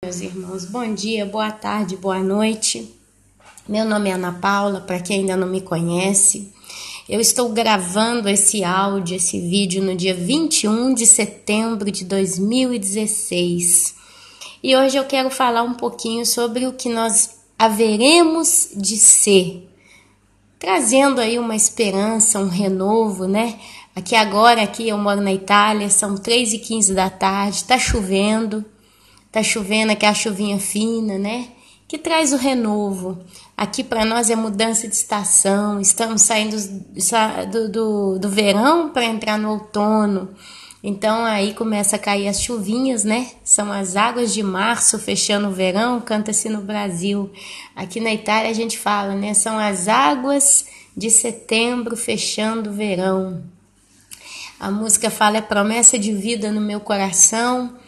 Meus irmãos, bom dia, boa tarde, boa noite. Meu nome é Ana Paula, para quem ainda não me conhece. Eu estou gravando esse áudio, esse vídeo no dia 21 de setembro de 2016. E hoje eu quero falar um pouquinho sobre o que nós haveremos de ser. Trazendo aí uma esperança, um renovo, né? Aqui eu moro na Itália, são 3h15 da tarde, tá chovendo aquela chuvinha fina, né? Que traz o renovo. Aqui para nós é mudança de estação, estamos saindo do verão para entrar no outono. Então aí começa a cair as chuvinhas, né? São as águas de março fechando o verão, canta-se no Brasil. Aqui na Itália a gente fala, né? São as águas de setembro fechando o verão. A música fala, é promessa de vida no meu coração.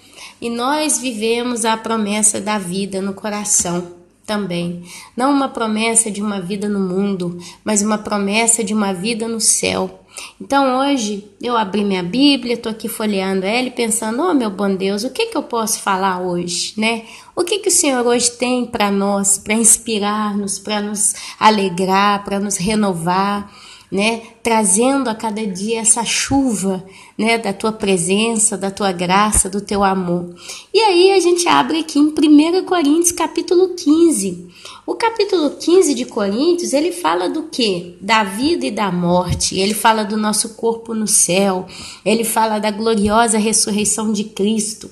E nós vivemos a promessa da vida no coração também. Não uma promessa de uma vida no mundo, mas uma promessa de uma vida no céu. Então hoje eu abri minha Bíblia, estou aqui folheando ela e pensando, oh meu bom Deus, o que eu posso falar hoje, né? O que o Senhor hoje tem para nós, para inspirar-nos, para nos alegrar, para nos renovar, né? Trazendo a cada dia essa chuva, né? Da tua presença, da tua graça, do teu amor. E aí a gente abre aqui em 1 Coríntios capítulo 15. O capítulo 15 de Coríntios, ele fala do quê? Da vida e da morte. Ele fala do nosso corpo no céu. Ele fala da gloriosa ressurreição de Cristo.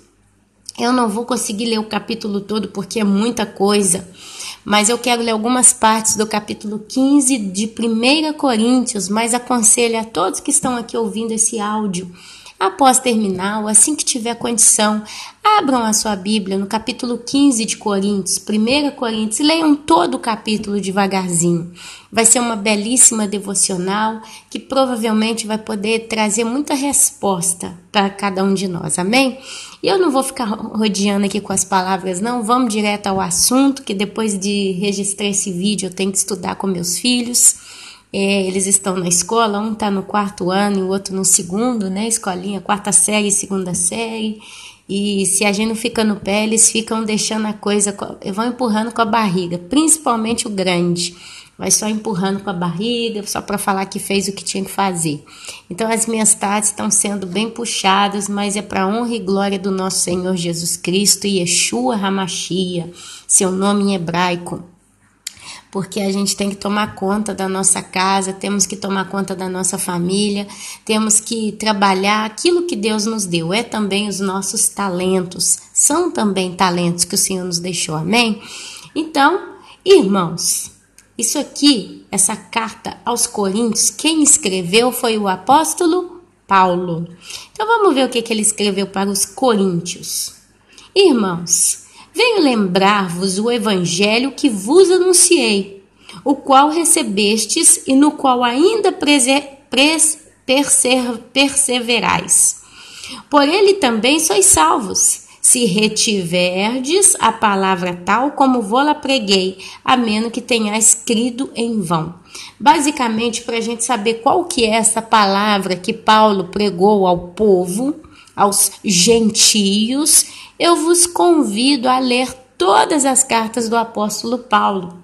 Eu não vou conseguir ler o capítulo todo porque é muita coisa, mas eu quero ler algumas partes do capítulo 15 de 1 Coríntios, mas aconselho a todos que estão aqui ouvindo esse áudio, após terminar, ou assim que tiver condição, abram a sua Bíblia no capítulo 15 de Coríntios, 1 Coríntios, e leiam todo o capítulo devagarzinho. Vai ser uma belíssima devocional que provavelmente vai poder trazer muita resposta para cada um de nós, amém? E eu não vou ficar rodeando aqui com as palavras, não, vamos direto ao assunto, que depois de registrar esse vídeo eu tenho que estudar com meus filhos. Eles estão na escola, um está no 4º ano e o outro no 2º, né? Escolinha, 4ª série e 2ª série. E se a gente não fica no pé, eles ficam deixando a coisa, vão empurrando com a barriga, principalmente o grande. Vai só empurrando com a barriga, só para falar que fez o que tinha que fazer. Então as minhas tardes estão sendo bem puxadas, mas é para honra e glória do nosso Senhor Jesus Cristo, Yeshua HaMashiach, seu nome em hebraico. Porque a gente tem que tomar conta da nossa casa, temos que tomar conta da nossa família, temos que trabalhar aquilo que Deus nos deu, é também os nossos talentos, são também talentos que o Senhor nos deixou, amém? Então, irmãos, isso aqui, essa carta aos Coríntios, quem escreveu foi o apóstolo Paulo. Então vamos ver o que ele escreveu para os Coríntios. Irmãos, venho lembrar-vos o evangelho que vos anunciei, o qual recebestes e no qual ainda perseverais. Por ele também sois salvos, se retiverdes a palavra tal como vou-la preguei, a menos que tenhais crido em vão. Basicamente, para a gente saber qual que é essa palavra que Paulo pregou ao povo, aos gentios, eu vos convido a ler todas as cartas do apóstolo Paulo.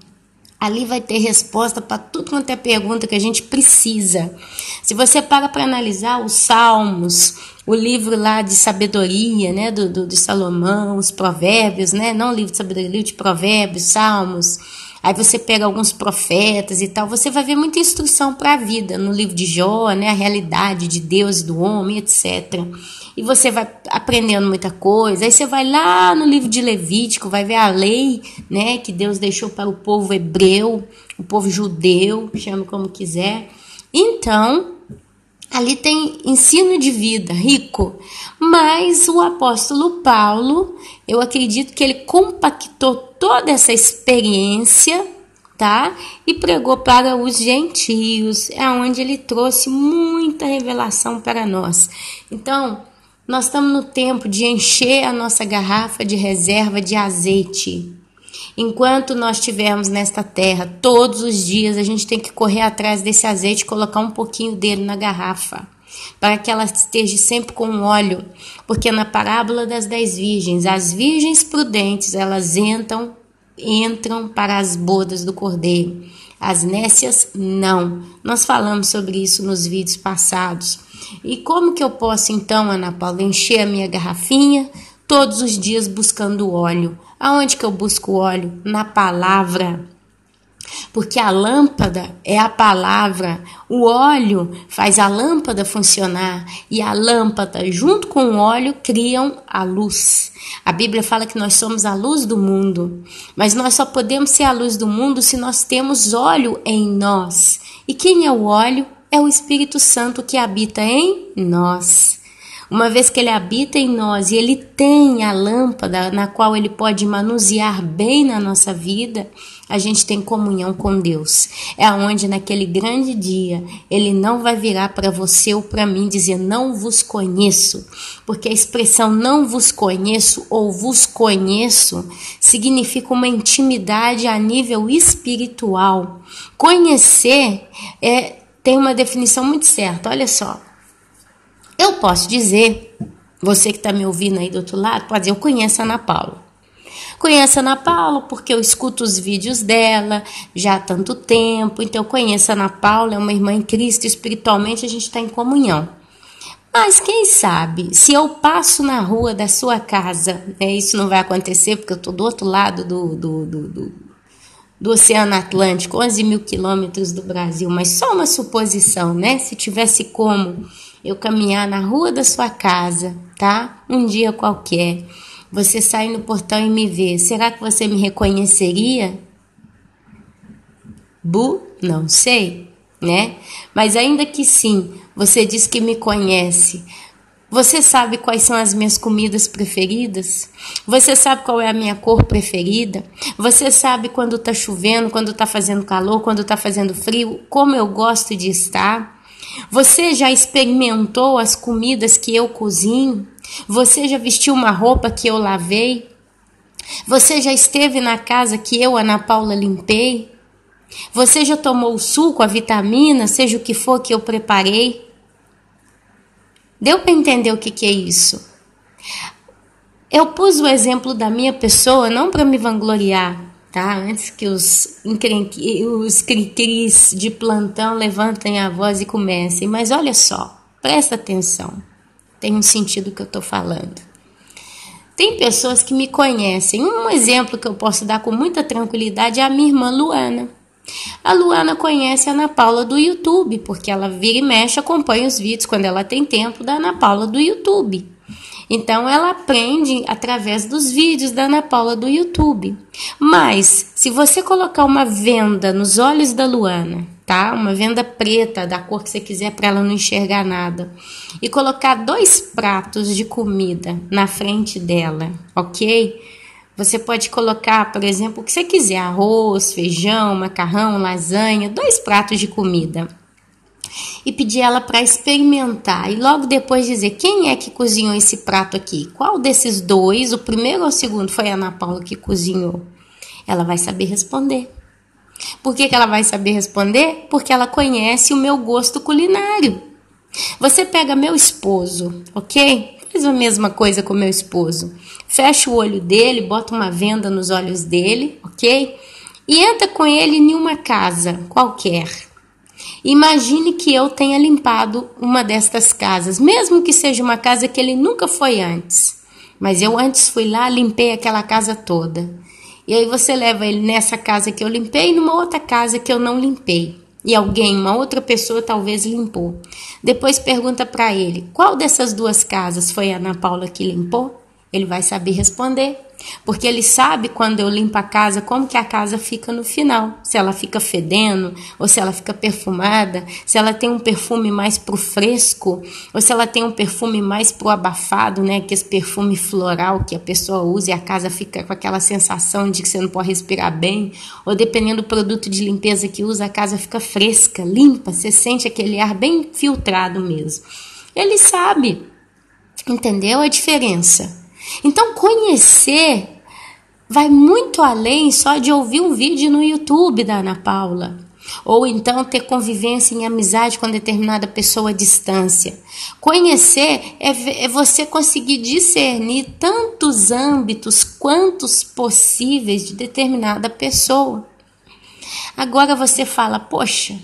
Ali vai ter resposta para tudo quanto é pergunta que a gente precisa. Se você para analisar os Salmos, o livro lá de sabedoria, né, de Salomão, os provérbios, né, não o livro de sabedoria, o livro de provérbios, Salmos, aí você pega alguns profetas e tal, você vai ver muita instrução para a vida, no livro de Jó, né, a realidade de Deus e do homem, etc. E você vai aprendendo muita coisa, aí você vai lá no livro de Levítico, vai ver a lei, né, que Deus deixou para o povo hebreu, o povo judeu, chame como quiser. Então, ali tem ensino de vida rico, mas o apóstolo Paulo, eu acredito que ele compactou toda essa experiência, tá? E pregou para os gentios, é onde ele trouxe muita revelação para nós. Então, nós estamos no tempo de encher a nossa garrafa de reserva de azeite. Enquanto nós estivermos nesta terra, todos os dias a gente tem que correr atrás desse azeite e colocar um pouquinho dele na garrafa. para que ela esteja sempre com óleo, porque na parábola das 10 virgens, as virgens prudentes, elas entram para as bodas do Cordeiro, as nécias não. Nós falamos sobre isso nos vídeos passados. E como que eu posso então, Ana Paula, encher a minha garrafinha todos os dias buscando óleo? Aonde que eu busco óleo? Na palavra. Porque a lâmpada é a palavra, o óleo faz a lâmpada funcionar e a lâmpada junto com o óleo criam a luz. A Bíblia fala que nós somos a luz do mundo, mas nós só podemos ser a luz do mundo se nós temos óleo em nós. E quem é o óleo? É o Espírito Santo que habita em nós. Uma vez que ele habita em nós e ele tem a lâmpada na qual ele pode manusear bem na nossa vida, a gente tem comunhão com Deus. É onde naquele grande dia ele não vai virar para você ou para mim dizer não vos conheço, porque a expressão não vos conheço ou vos conheço significa uma intimidade a nível espiritual. Conhecer tem uma definição muito certa, olha só. Eu posso dizer, você que está me ouvindo aí do outro lado, pode dizer, eu conheço a Ana Paula. Conheço a Ana Paula porque eu escuto os vídeos dela já há tanto tempo, então eu conheço a Ana Paula, é uma irmã em Cristo, espiritualmente a gente está em comunhão. Mas quem sabe, se eu passo na rua da sua casa, isso não vai acontecer porque eu estou do outro lado do Oceano Atlântico, 11 mil quilômetros do Brasil, mas só uma suposição, né? Se tivesse como eu caminhar na rua da sua casa, tá? Um dia qualquer, você sair no portão e me ver, será que você me reconheceria? Não sei, né? Mas ainda que sim, você diz que me conhece. Você sabe quais são as minhas comidas preferidas? Você sabe qual é a minha cor preferida? Você sabe quando está chovendo, quando está fazendo calor, quando está fazendo frio, como eu gosto de estar? Você já experimentou as comidas que eu cozinho? Você já vestiu uma roupa que eu lavei? Você já esteve na casa que eu, Ana Paula, limpei? Você já tomou o suco, a vitamina, seja o que for que eu preparei? Deu para entender o que é isso? Eu pus o exemplo da minha pessoa não para me vangloriar, tá? Antes que os cri-cris de plantão levantem a voz e comecem. Mas olha só, presta atenção. Tem um sentido que eu estou falando. Tem pessoas que me conhecem. Um exemplo que eu posso dar com muita tranquilidade é a minha irmã Luana. A Luana conhece a Ana Paula do YouTube, porque ela vira e mexe, acompanha os vídeos quando ela tem tempo da Ana Paula do YouTube. Então ela aprende através dos vídeos da Ana Paula do YouTube. Mas se você colocar uma venda nos olhos da Luana, tá? Uma venda preta, da cor que você quiser para ela não enxergar nada, e colocar 2 pratos de comida na frente dela, ok? Você pode colocar, por exemplo, o que você quiser, arroz, feijão, macarrão, lasanha, 2 pratos de comida. E pedir ela para experimentar. E logo depois dizer, quem é que cozinhou esse prato aqui? Qual desses 2, o primeiro ou o segundo, foi a Ana Paula que cozinhou? Ela vai saber responder. Por que ela vai saber responder? Porque ela conhece o meu gosto culinário. Você pega meu esposo, ok? Faz a mesma coisa com meu esposo. Fecha o olho dele, bota uma venda nos olhos dele, ok? E entra com ele em uma casa qualquer. Imagine que eu tenha limpado uma destas casas, mesmo que seja uma casa que ele nunca foi antes. Mas eu antes fui lá, limpei aquela casa toda. E aí você leva ele nessa casa que eu limpei e numa outra casa que eu não limpei. E uma outra pessoa talvez limpou. Depois pergunta para ele, qual dessas 2 casas foi a Ana Paula que limpou? Ele vai saber responder, porque ele sabe quando eu limpo a casa, como que a casa fica no final. Se ela fica fedendo, ou se ela fica perfumada, se ela tem um perfume mais pro fresco, ou se ela tem um perfume mais pro abafado, né? Que esse perfume floral que a pessoa usa e a casa fica com aquela sensação de que você não pode respirar bem, ou dependendo do produto de limpeza que usa, a casa fica fresca, limpa, você sente aquele ar bem filtrado mesmo. Ele sabe, entendeu a diferença? Então, conhecer vai muito além só de ouvir um vídeo no YouTube da Ana Paula. Ou então ter convivência em amizade com determinada pessoa à distância. Conhecer é você conseguir discernir tantos âmbitos quantos possíveis de determinada pessoa. Agora você fala, poxa,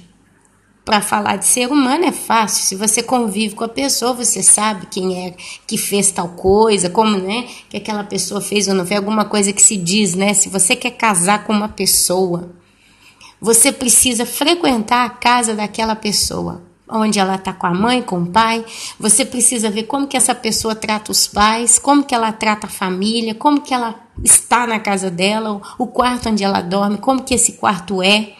para falar de ser humano é fácil. Se você convive com a pessoa, você sabe quem é que fez tal coisa, como, né, que aquela pessoa fez ou não fez, alguma coisa que se diz, né? Se você quer casar com uma pessoa, você precisa frequentar a casa daquela pessoa, onde ela está com a mãe, com o pai. Você precisa ver como que essa pessoa trata os pais, como que ela trata a família, como que ela está na casa dela, o quarto onde ela dorme, como que esse quarto é.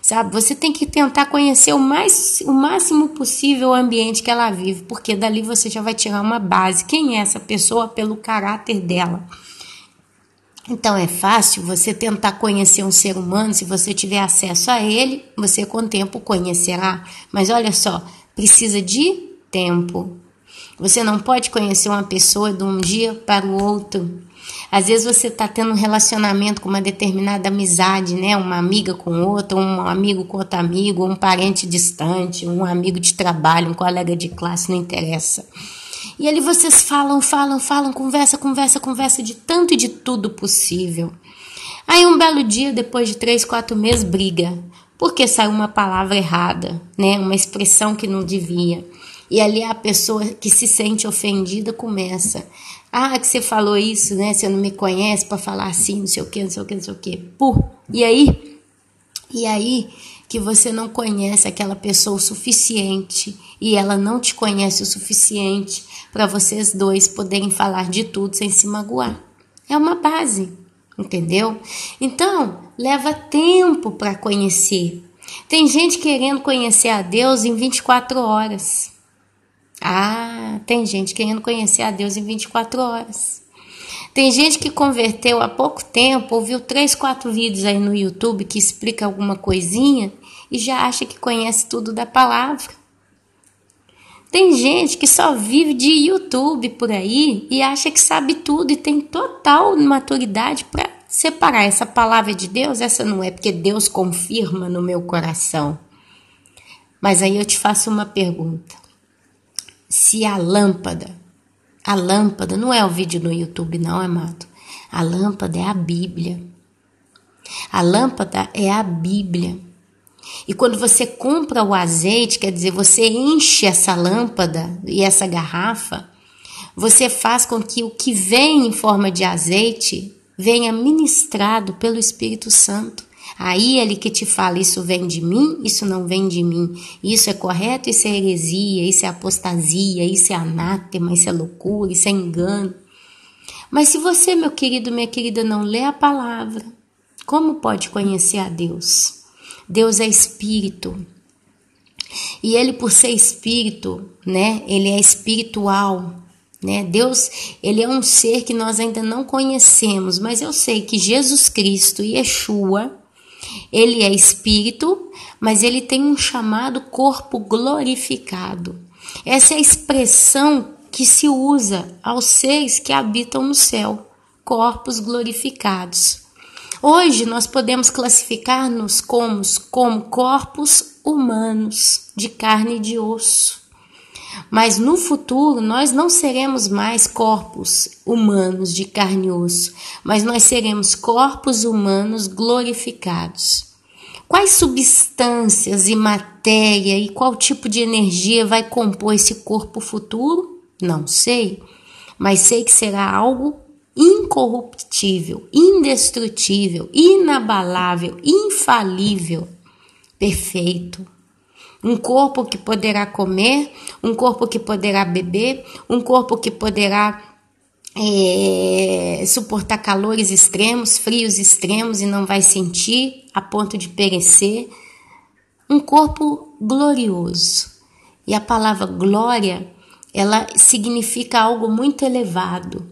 Sabe? Você tem que tentar conhecer o máximo possível o ambiente que ela vive, porque dali você já vai tirar uma base. Quem é essa pessoa pelo caráter dela? Então é fácil você tentar conhecer um ser humano, se você tiver acesso a ele, você com o tempo conhecerá. Mas olha só, precisa de tempo. Você não pode conhecer uma pessoa de um dia para o outro. Às vezes você está tendo um relacionamento com uma determinada amizade, né? Uma amiga com outra, um amigo com outro amigo, um parente distante, um amigo de trabalho, um colega de classe, não interessa. E ali vocês falam, conversa de tanto e de tudo possível. Aí um belo dia, depois de 3, 4 meses, briga. Porque saiu uma palavra errada, né? Uma expressão que não devia. E ali a pessoa que se sente ofendida começa. Ah, que você falou isso, né? Você não me conhece para falar assim, não sei o quê. E aí que você não conhece aquela pessoa o suficiente e ela não te conhece o suficiente para vocês dois poderem falar de tudo sem se magoar. É uma base, entendeu? Então, leva tempo para conhecer. Tem gente querendo conhecer a Deus em 24 horas. Tem gente querendo conhecer a Deus em 24 horas. Tem gente que converteu há pouco tempo, ouviu 3, 4 vídeos aí no YouTube que explica alguma coisinha e já acha que conhece tudo da palavra. Tem gente que só vive de YouTube por aí e acha que sabe tudo e tem total maturidade para separar essa palavra de Deus, essa não é, porque Deus confirma no meu coração. Mas aí eu te faço uma pergunta. Se a lâmpada não é o vídeo no YouTube não, amado. A lâmpada é a Bíblia. A lâmpada é a Bíblia. E quando você compra o azeite, quer dizer, você enche essa lâmpada e essa garrafa, você faz com que o que vem em forma de azeite venha ministrado pelo Espírito Santo. Aí ele que te fala, isso vem de mim, isso não vem de mim, isso é correto, isso é heresia, isso é apostasia, isso é anátema, isso é loucura, isso é engano. Mas se você, meu querido, minha querida, não lê a palavra, como pode conhecer a Deus? Deus é espírito. E ele, por ser espírito, né, ele é espiritual. Né? Deus, ele é um ser que nós ainda não conhecemos, mas eu sei que Jesus Cristo, Yeshua, ele é espírito, mas ele tem um chamado corpo glorificado. Essa é a expressão que se usa aos seres que habitam no céu, corpos glorificados. Hoje nós podemos classificar-nos como corpos humanos, de carne e de osso. Mas no futuro nós não seremos mais corpos humanos de carne e osso, mas nós seremos corpos humanos glorificados. Quais substâncias e matéria e qual tipo de energia vai compor esse corpo futuro? Não sei, mas sei que será algo incorruptível, indestrutível, inabalável, infalível, perfeito. Um corpo que poderá comer, um corpo que poderá beber, um corpo que poderá suportar calores extremos, frios extremos e não vai sentir a ponto de perecer. Um corpo glorioso. E a palavra glória, ela significa algo muito elevado.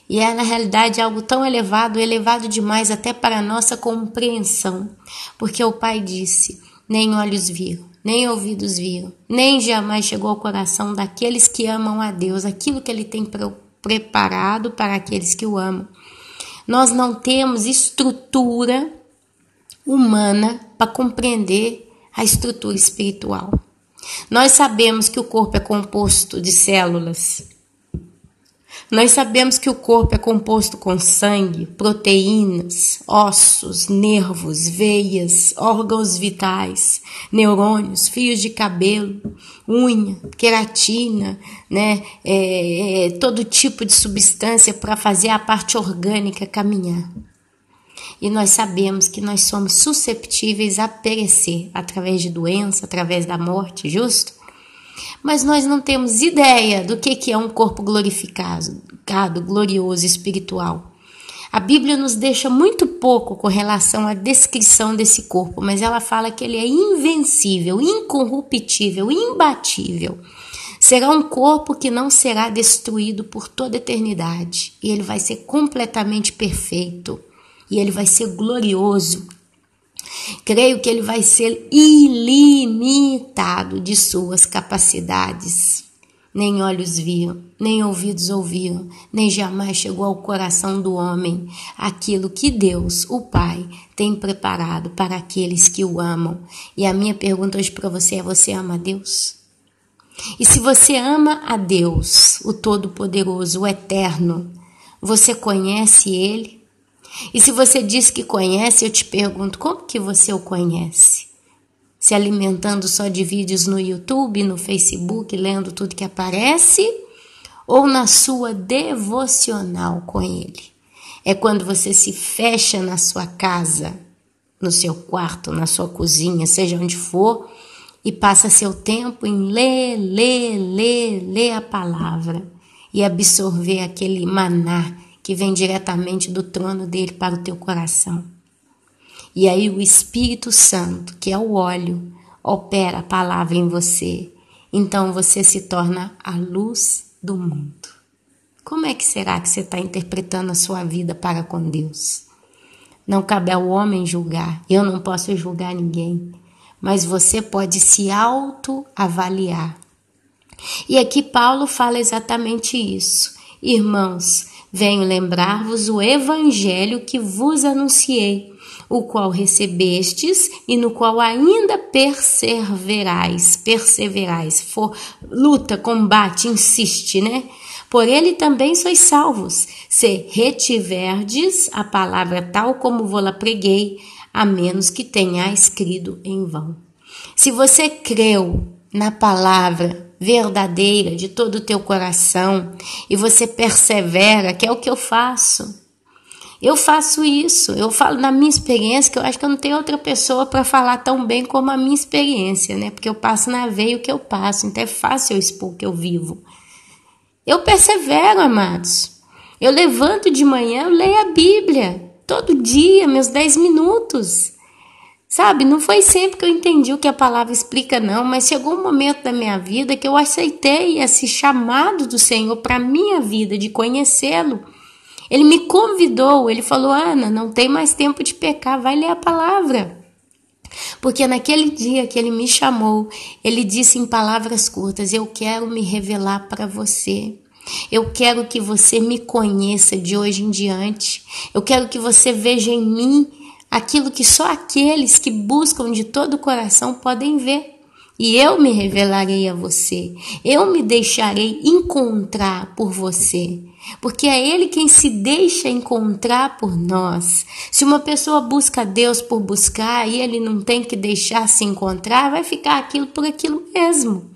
E é na realidade algo tão elevado, elevado demais até para a nossa compreensão. Porque o Pai disse, nem olhos viram, nem ouvidos viram, nem jamais chegou ao coração daqueles que amam a Deus, aquilo que Ele tem preparado para aqueles que o amam. Nós não temos estrutura humana para compreender a estrutura espiritual. Nós sabemos que o corpo é composto de células. Nós sabemos que o corpo é composto com sangue, proteínas, ossos, nervos, veias, órgãos vitais, neurônios, fios de cabelo, unha, queratina, né? Todo tipo de substância para fazer a parte orgânica caminhar. E nós sabemos que nós somos susceptíveis a perecer através de doença, através da morte, justo? Mas nós não temos ideia do que é um corpo glorificado, glorioso, espiritual. A Bíblia nos deixa muito pouco com relação à descrição desse corpo, mas ela fala que ele é invencível, incorruptível, imbatível. Será um corpo que não será destruído por toda a eternidade. E ele vai ser completamente perfeito. E ele vai ser glorioso. Creio que ele vai ser ilimitado de suas capacidades. Nem olhos viram, nem ouvidos ouviram, nem jamais chegou ao coração do homem aquilo que Deus, o Pai, tem preparado para aqueles que o amam. E a minha pergunta hoje para você é: você ama a Deus? E se você ama a Deus, o Todo-Poderoso, o Eterno, você conhece Ele? E se você diz que conhece, eu te pergunto, como que você o conhece? Se alimentando só de vídeos no YouTube, no Facebook, lendo tudo que aparece? Ou na sua devocional com Ele? É quando você se fecha na sua casa, no seu quarto, na sua cozinha, seja onde for, e passa seu tempo em ler a palavra e absorver aquele maná que vem diretamente do trono dele para o teu coração. E aí o Espírito Santo, que é o óleo, opera a palavra em você. Então você se torna a luz do mundo. Como é que será que você está interpretando a sua vida para com Deus? Não cabe ao homem julgar. Eu não posso julgar ninguém. Mas você pode se autoavaliar. E aqui Paulo fala exatamente isso. Irmãos, venho lembrar-vos o evangelho que vos anunciei, o qual recebestes e no qual ainda perseverais. Luta, combate, insiste, né? Por ele também sois salvos, se retiverdes a palavra tal como vou-la preguei, a menos que tenhais crido em vão. Se você creu na palavra verdadeira de todo o teu coração e você persevera, que é o que eu faço. Eu faço isso, eu falo na minha experiência, que eu acho que eu não tenho outra pessoa para falar tão bem como a minha experiência, né? Porque eu passo na veia o que eu passo, então é fácil eu expor o que eu vivo. Eu persevero, amados. Eu levanto de manhã, eu leio a Bíblia, todo dia, meus 10 minutos. Sabe, não foi sempre que eu entendi o que a palavra explica, não, mas chegou um momento da minha vida que eu aceitei esse chamado do Senhor para a minha vida, de conhecê-lo. Ele me convidou, ele falou: Ana, não tem mais tempo de pecar, vai ler a palavra. Porque naquele dia que ele me chamou, ele disse em palavras curtas: eu quero me revelar para você. Eu quero que você me conheça de hoje em diante. Eu quero que você veja em mim aquilo que só aqueles que buscam de todo o coração podem ver. E eu me revelarei a você. Eu me deixarei encontrar por você. Porque é Ele quem se deixa encontrar por nós. Se uma pessoa busca Deus por buscar e Ele não tem que deixar se encontrar, vai ficar aquilo por aquilo mesmo.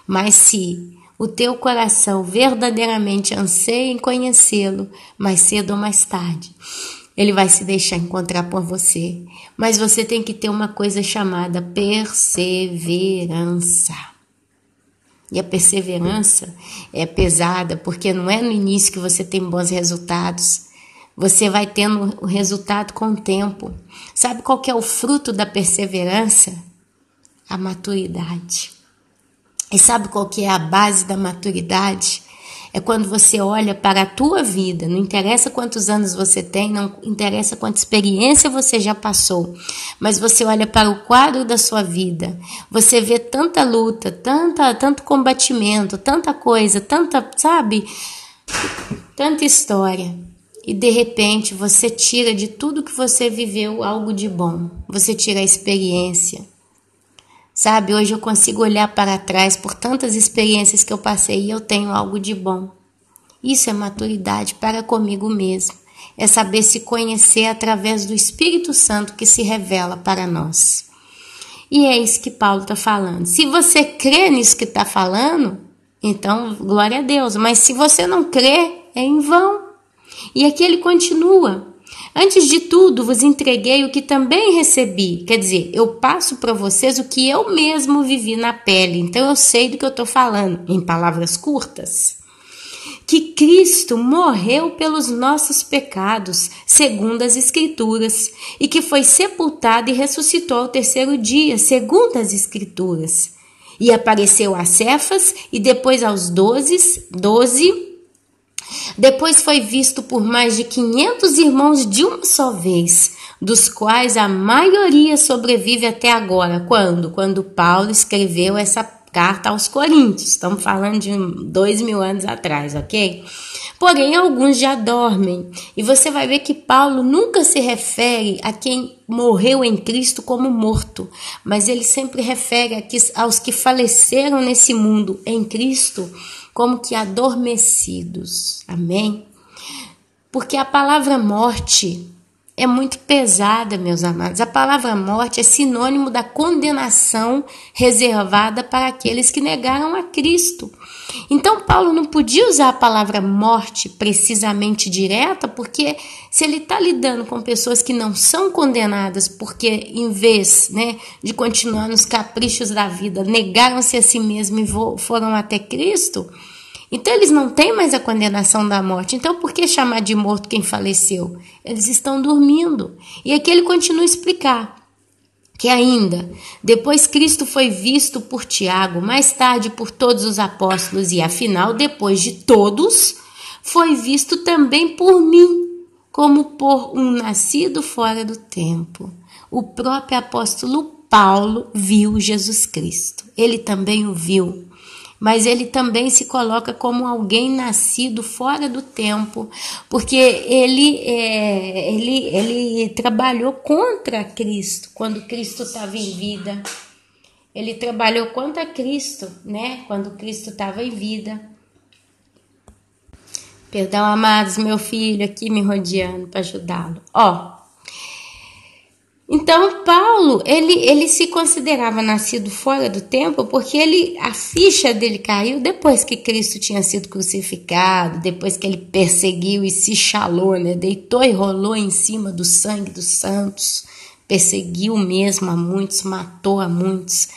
Mas se o teu coração verdadeiramente anseia em conhecê-lo, mais cedo ou mais tarde, ele vai se deixar encontrar por você. Mas você tem que ter uma coisa chamada perseverança. E a perseverança é pesada, porque não é no início que você tem bons resultados. Você vai tendo o resultado com o tempo. Sabe qual que é o fruto da perseverança? A maturidade. E sabe qual que é a base da maturidade? É quando você olha para a tua vida, não interessa quantos anos você tem, não interessa quanta experiência você já passou, mas você olha para o quadro da sua vida, você vê tanta luta, tanto combatimento, tanta coisa, tanta história, e de repente você tira de tudo que você viveu algo de bom, você tira a experiência, Sabe, hoje eu consigo olhar para trás por tantas experiências que eu passei e eu tenho algo de bom. Isso é maturidade para comigo mesmo. É saber se conhecer através do Espírito Santo que se revela para nós. E é isso que Paulo está falando. Se você crê nisso que está falando, então glória a Deus. Mas se você não crê, é em vão. E aqui ele continua. Antes de tudo, vos entreguei o que também recebi. Quer dizer, eu passo para vocês o que eu mesmo vivi na pele. Então eu sei do que eu estou falando, em palavras curtas. Que Cristo morreu pelos nossos pecados, segundo as Escrituras, e que foi sepultado e ressuscitou ao terceiro dia, segundo as Escrituras. E apareceu a Cefas e depois aos 12. Depois foi visto por mais de 500 irmãos de uma só vez, dos quais a maioria sobrevive até agora. Quando? Quando Paulo escreveu essa carta aos Coríntios. Estamos falando de 2000 anos atrás, ok? Porém, alguns já dormem. E você vai ver que Paulo nunca se refere a quem morreu em Cristo como morto, mas ele sempre refere aos que faleceram nesse mundo em Cristo como que adormecidos. Amém? Porque a palavra morte é muito pesada, meus amados. A palavra morte é sinônimo da condenação reservada para aqueles que negaram a Cristo. Então, Paulo não podia usar a palavra morte precisamente direta, porque se ele está lidando com pessoas que não são condenadas, porque em vez, de continuar nos caprichos da vida, negaram-se a si mesmo e foram até Cristo, então eles não têm mais a condenação da morte. Então por que chamar de morto quem faleceu? Eles estão dormindo. E aqui ele continua a explicar que ainda, depois Cristo foi visto por Tiago, mais tarde por todos os apóstolos e afinal, depois de todos, foi visto também por mim, como por um nascido fora do tempo. O próprio apóstolo Paulo viu Jesus Cristo. Ele também o viu. Mas ele também se coloca como alguém nascido fora do tempo, porque ele trabalhou contra Cristo quando Cristo estava em vida. Ele trabalhou contra Cristo, quando Cristo estava em vida. Perdão, amados, meu filho aqui me rodeando para ajudá-lo. Então, Paulo, ele se considerava nascido fora do tempo porque a ficha dele caiu depois que Cristo tinha sido crucificado, depois que ele perseguiu e se chalou, deitou e rolou em cima do sangue dos santos, perseguiu mesmo a muitos, matou a muitos,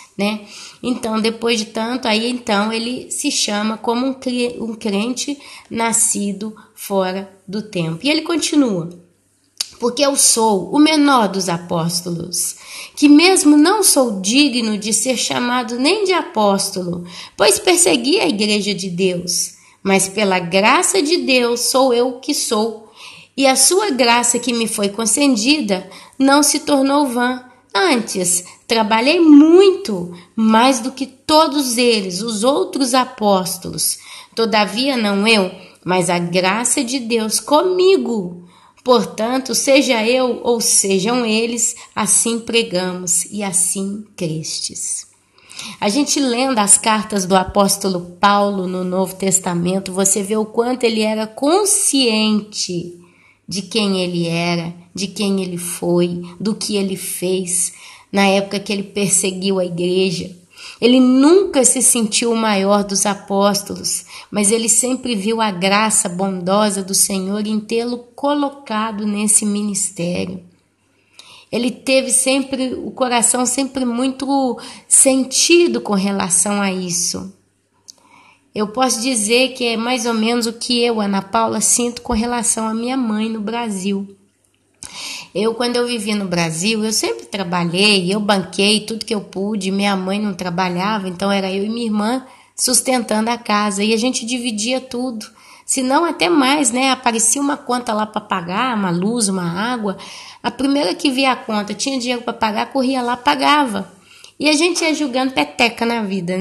Então, depois de tanto, então ele se chama como um crente nascido fora do tempo. E ele continua. Porque eu sou o menor dos apóstolos, que mesmo não sou digno de ser chamado nem de apóstolo, pois persegui a igreja de Deus, mas pela graça de Deus sou eu que sou, e a sua graça que me foi concedida não se tornou vã. Antes, trabalhei muito, mais do que todos eles, os outros apóstolos. Todavia não eu, mas a graça de Deus comigo. Portanto, seja eu ou sejam eles, assim pregamos e assim crestes. A gente lendo as cartas do apóstolo Paulo no Novo Testamento, você vê o quanto ele era consciente de quem ele era, de quem ele foi, do que ele fez na época que ele perseguiu a igreja. Ele nunca se sentiu o maior dos apóstolos, mas ele sempre viu a graça bondosa do Senhor em tê-lo colocado nesse ministério. Ele teve sempre o coração sempre muito sentido com relação a isso. Eu posso dizer que é mais ou menos o que eu, Ana Paula, sinto com relação à minha mãe no Brasil. Quando eu vivi no Brasil, eu sempre trabalhei, eu banquei tudo que eu pude, minha mãe não trabalhava, então era eu e minha irmã sustentando a casa, e a gente dividia tudo, se não até mais, aparecia uma conta lá para pagar, uma luz, uma água, a primeira que via a conta, tinha dinheiro para pagar, corria lá, pagava, e a gente ia jogando peteca na vida,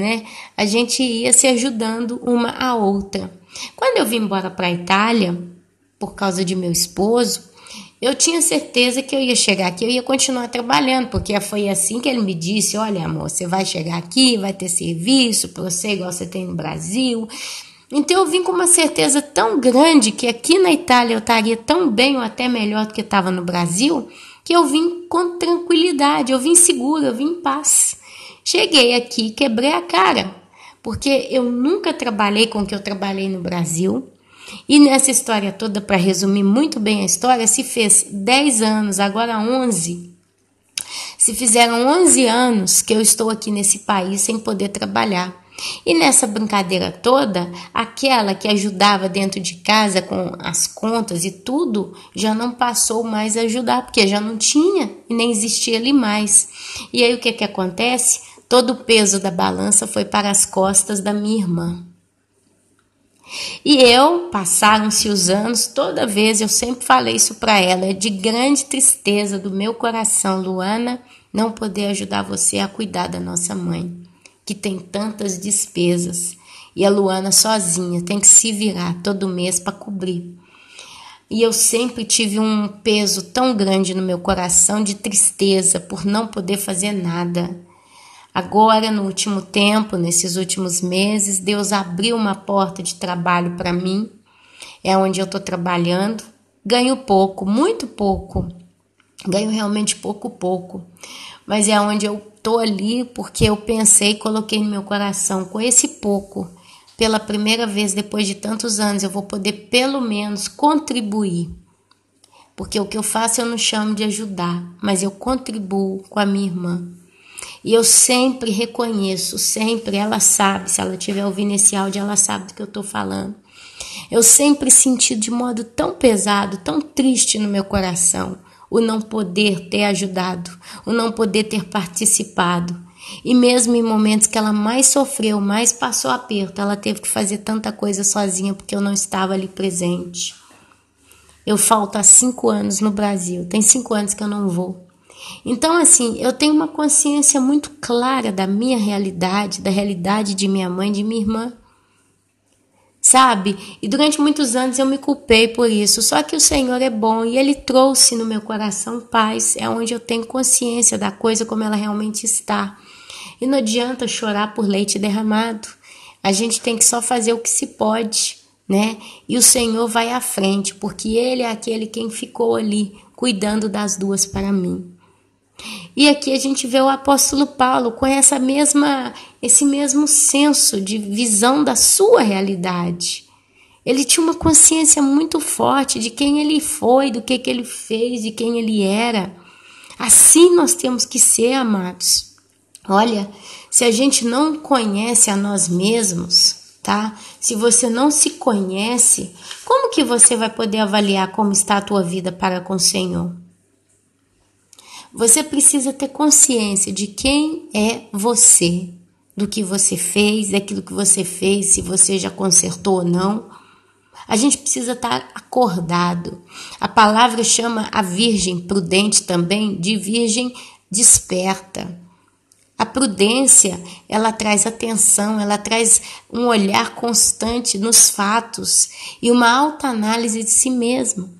a gente ia se ajudando uma a outra. Quando eu vim embora para a Itália, por causa de meu esposo, eu tinha certeza que eu ia chegar aqui, eu ia continuar trabalhando, porque foi assim que ele me disse: olha, amor, você vai chegar aqui, vai ter serviço para você igual você tem no Brasil. Então eu vim com uma certeza tão grande que aqui na Itália eu estaria tão bem ou até melhor do que estava no Brasil, que eu vim com tranquilidade, eu vim segura, eu vim em paz. Cheguei aqui, quebrei a cara, porque eu nunca trabalhei com o que eu trabalhei no Brasil. E nessa história toda, para resumir muito bem a história, se fez 10 anos, agora 11. Se fizeram 11 anos que eu estou aqui nesse país sem poder trabalhar. E nessa brincadeira toda, aquela que ajudava dentro de casa com as contas e tudo, já não passou mais a ajudar, porque já não tinha e nem existia ali mais. E aí o que acontece? Todo o peso da balança foi para as costas da minha irmã. E passaram-se os anos, toda vez eu sempre falei isso para ela, é de grande tristeza do meu coração, Luana, não poder ajudar você a cuidar da nossa mãe, que tem tantas despesas, e a Luana sozinha tem que se virar todo mês para cobrir. E eu sempre tive um peso tão grande no meu coração de tristeza por não poder fazer nada. Agora, no último tempo, nesses últimos meses, Deus abriu uma porta de trabalho para mim. É onde eu estou trabalhando. Ganho pouco, muito pouco. Ganho realmente pouco. Mas é onde eu estou ali porque eu pensei, coloquei no meu coração, com esse pouco, pela primeira vez depois de tantos anos, eu vou poder pelo menos contribuir. Porque o que eu faço eu não chamo de ajudar, mas eu contribuo com a minha irmã. E eu sempre reconheço, sempre, ela sabe, se ela estiver ouvindo esse áudio, ela sabe do que eu estou falando. Eu sempre senti de modo tão pesado, tão triste no meu coração, o não poder ter ajudado, o não poder ter participado. E mesmo em momentos que ela mais sofreu, mais passou aperto, ela teve que fazer tanta coisa sozinha porque eu não estava ali presente. Eu falto há 5 anos no Brasil, tem 5 anos que eu não vou. Então, assim, eu tenho uma consciência muito clara da minha realidade, da realidade de minha mãe, de minha irmã, sabe? E durante muitos anos eu me culpei por isso, só que o Senhor é bom e Ele trouxe no meu coração paz, é onde eu tenho consciência da coisa como ela realmente está. E não adianta chorar por leite derramado, a gente tem que só fazer o que se pode, né? E o Senhor vai à frente, porque Ele é aquele quem ficou ali, cuidando das duas para mim. E aqui a gente vê o apóstolo Paulo com esse mesmo senso de visão da sua realidade. Ele tinha uma consciência muito forte de quem ele foi, do que ele fez, de quem ele era. Assim nós temos que ser, amados. Olha, se a gente não conhece a nós mesmos, tá? Se você não se conhece, como que você vai poder avaliar como está a tua vida para com o Senhor? Você precisa ter consciência de quem é você, do que você fez, daquilo que você fez, se você já consertou ou não. A gente precisa estar acordado. A palavra chama a virgem prudente também de virgem desperta. A prudência, ela traz atenção, ela traz um olhar constante nos fatos e uma alta análise de si mesmo.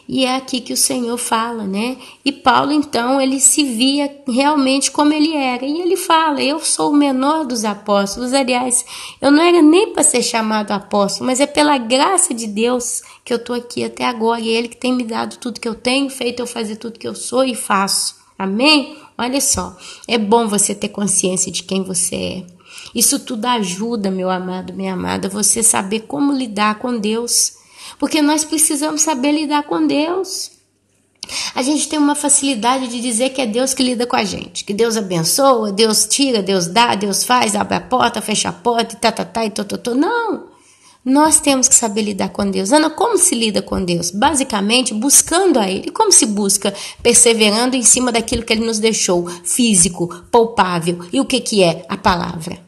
E é aqui que o Senhor fala, né? E Paulo, então, ele se via realmente como ele era. E ele fala, eu sou o menor dos apóstolos. Aliás, eu não era nem para ser chamado apóstolo, mas é pela graça de Deus que eu estou aqui até agora. E é Ele que tem me dado tudo que eu tenho, feito eu fazer tudo que eu sou e faço. Amém? Olha só, é bom você ter consciência de quem você é. Isso tudo ajuda, meu amado, minha amada, você saber como lidar com Deus. Porque nós precisamos saber lidar com Deus. A gente tem uma facilidade de dizer que é Deus que lida com a gente. Que Deus abençoa, Deus tira, Deus dá, Deus faz, abre a porta, fecha a porta, e tototô. Não! Nós temos que saber lidar com Deus. Ana, como se lida com Deus? Basicamente, buscando a Ele. Como se busca? Perseverando em cima daquilo que Ele nos deixou. Físico, palpável. E o que é? A palavra.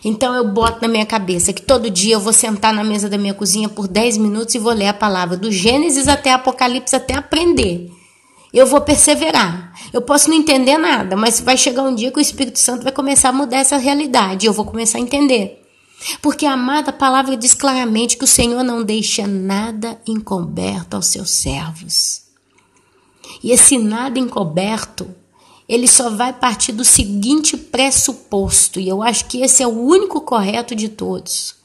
Então eu boto na minha cabeça que todo dia eu vou sentar na mesa da minha cozinha por 10 minutos e vou ler a palavra do Gênesis até Apocalipse até aprender. Eu vou perseverar. Eu posso não entender nada, mas vai chegar um dia que o Espírito Santo vai começar a mudar essa realidade. Eu vou começar a entender. Porque, amada, a palavra diz claramente que o Senhor não deixa nada encoberto aos seus servos. E esse nada encoberto, ele só vai partir do seguinte pressuposto, e eu acho que esse é o único correto de todos.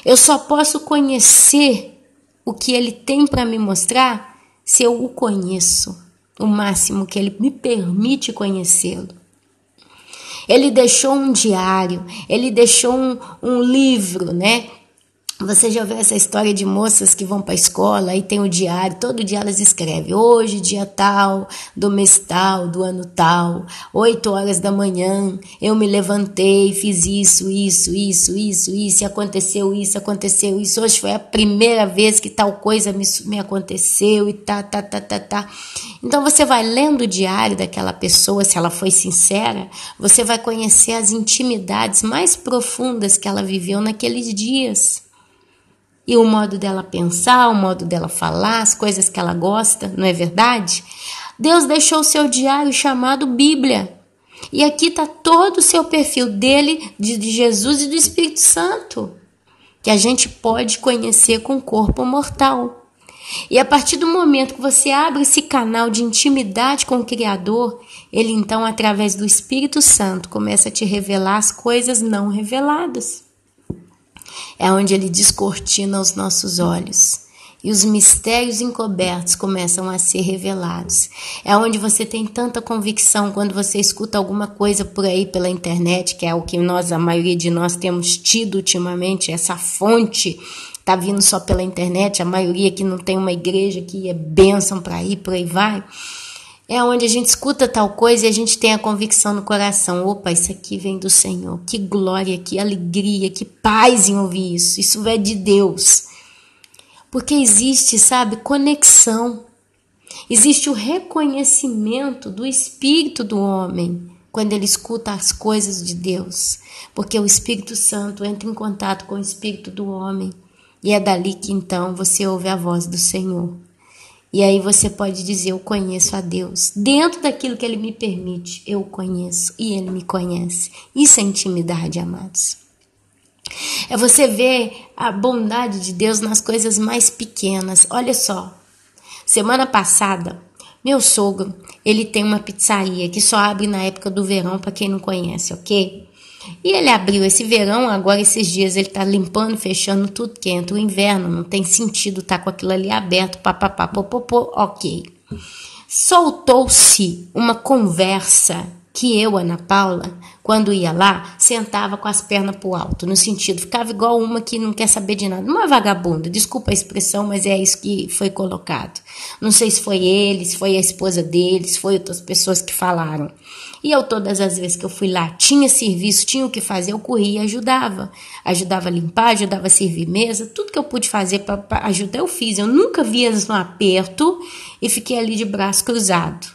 Eu só posso conhecer o que ele tem para me mostrar se eu o conheço, o máximo que ele me permite conhecê-lo. Ele deixou um diário, ele deixou um livro, né? Você já viu essa história de moças que vão para a escola e tem o diário, todo dia elas escrevem, hoje dia tal, do mês tal, do ano tal, 8 horas da manhã, eu me levantei, fiz isso, e aconteceu isso, hoje foi a primeira vez que tal coisa me aconteceu e tá. Então você vai lendo o diário daquela pessoa, se ela foi sincera, você vai conhecer as intimidades mais profundas que ela viveu naqueles dias. E o modo dela pensar, o modo dela falar, as coisas que ela gosta, não é verdade? Deus deixou o seu diário chamado Bíblia. E aqui está todo o seu perfil dele, de Jesus e do Espírito Santo, que a gente pode conhecer com o corpo mortal. E a partir do momento que você abre esse canal de intimidade com o Criador, ele então, através do Espírito Santo, começa a te revelar as coisas não reveladas. É onde ele descortina os nossos olhos e os mistérios encobertos começam a ser revelados. É onde você tem tanta convicção quando você escuta alguma coisa por aí pela internet, que é o que a maioria de nós temos tido ultimamente, essa fonte está vindo só pela internet, a maioria que não tem uma igreja que é bênção para ir, por aí vai. É onde a gente escuta tal coisa e a gente tem a convicção no coração. Opa, isso aqui vem do Senhor. Que glória, que alegria, que paz em ouvir isso. Isso é de Deus. Porque existe, sabe, conexão. Existe o reconhecimento do espírito do homem quando ele escuta as coisas de Deus. Porque o Espírito Santo entra em contato com o espírito do homem. E é dali que então você ouve a voz do Senhor. E aí você pode dizer, eu conheço a Deus. Dentro daquilo que Ele me permite, eu o conheço e Ele me conhece. Isso é intimidade, amados. É você ver a bondade de Deus nas coisas mais pequenas. Olha só, semana passada, meu sogro, ele tem uma pizzaria que só abre na época do verão, para quem não conhece, ok? E ele abriu esse verão, agora esses dias ele tá limpando, fechando tudo, que entra o inverno, não tem sentido tá com aquilo ali aberto, papapá, popopô, ok. Soltou-se uma conversa que eu, Ana Paula, quando ia lá, sentava com as pernas pro alto, no sentido, ficava igual uma que não quer saber de nada, uma vagabunda, desculpa a expressão, mas é isso que foi colocado. Não sei se foi ele, se foi a esposa dele, se foi outras pessoas que falaram. E eu, todas as vezes que eu fui lá, tinha serviço, tinha o que fazer, eu corria e ajudava. Ajudava a limpar, ajudava a servir mesa, tudo que eu pude fazer para ajudar eu fiz. Eu nunca vi eles no aperto e fiquei ali de braço cruzado.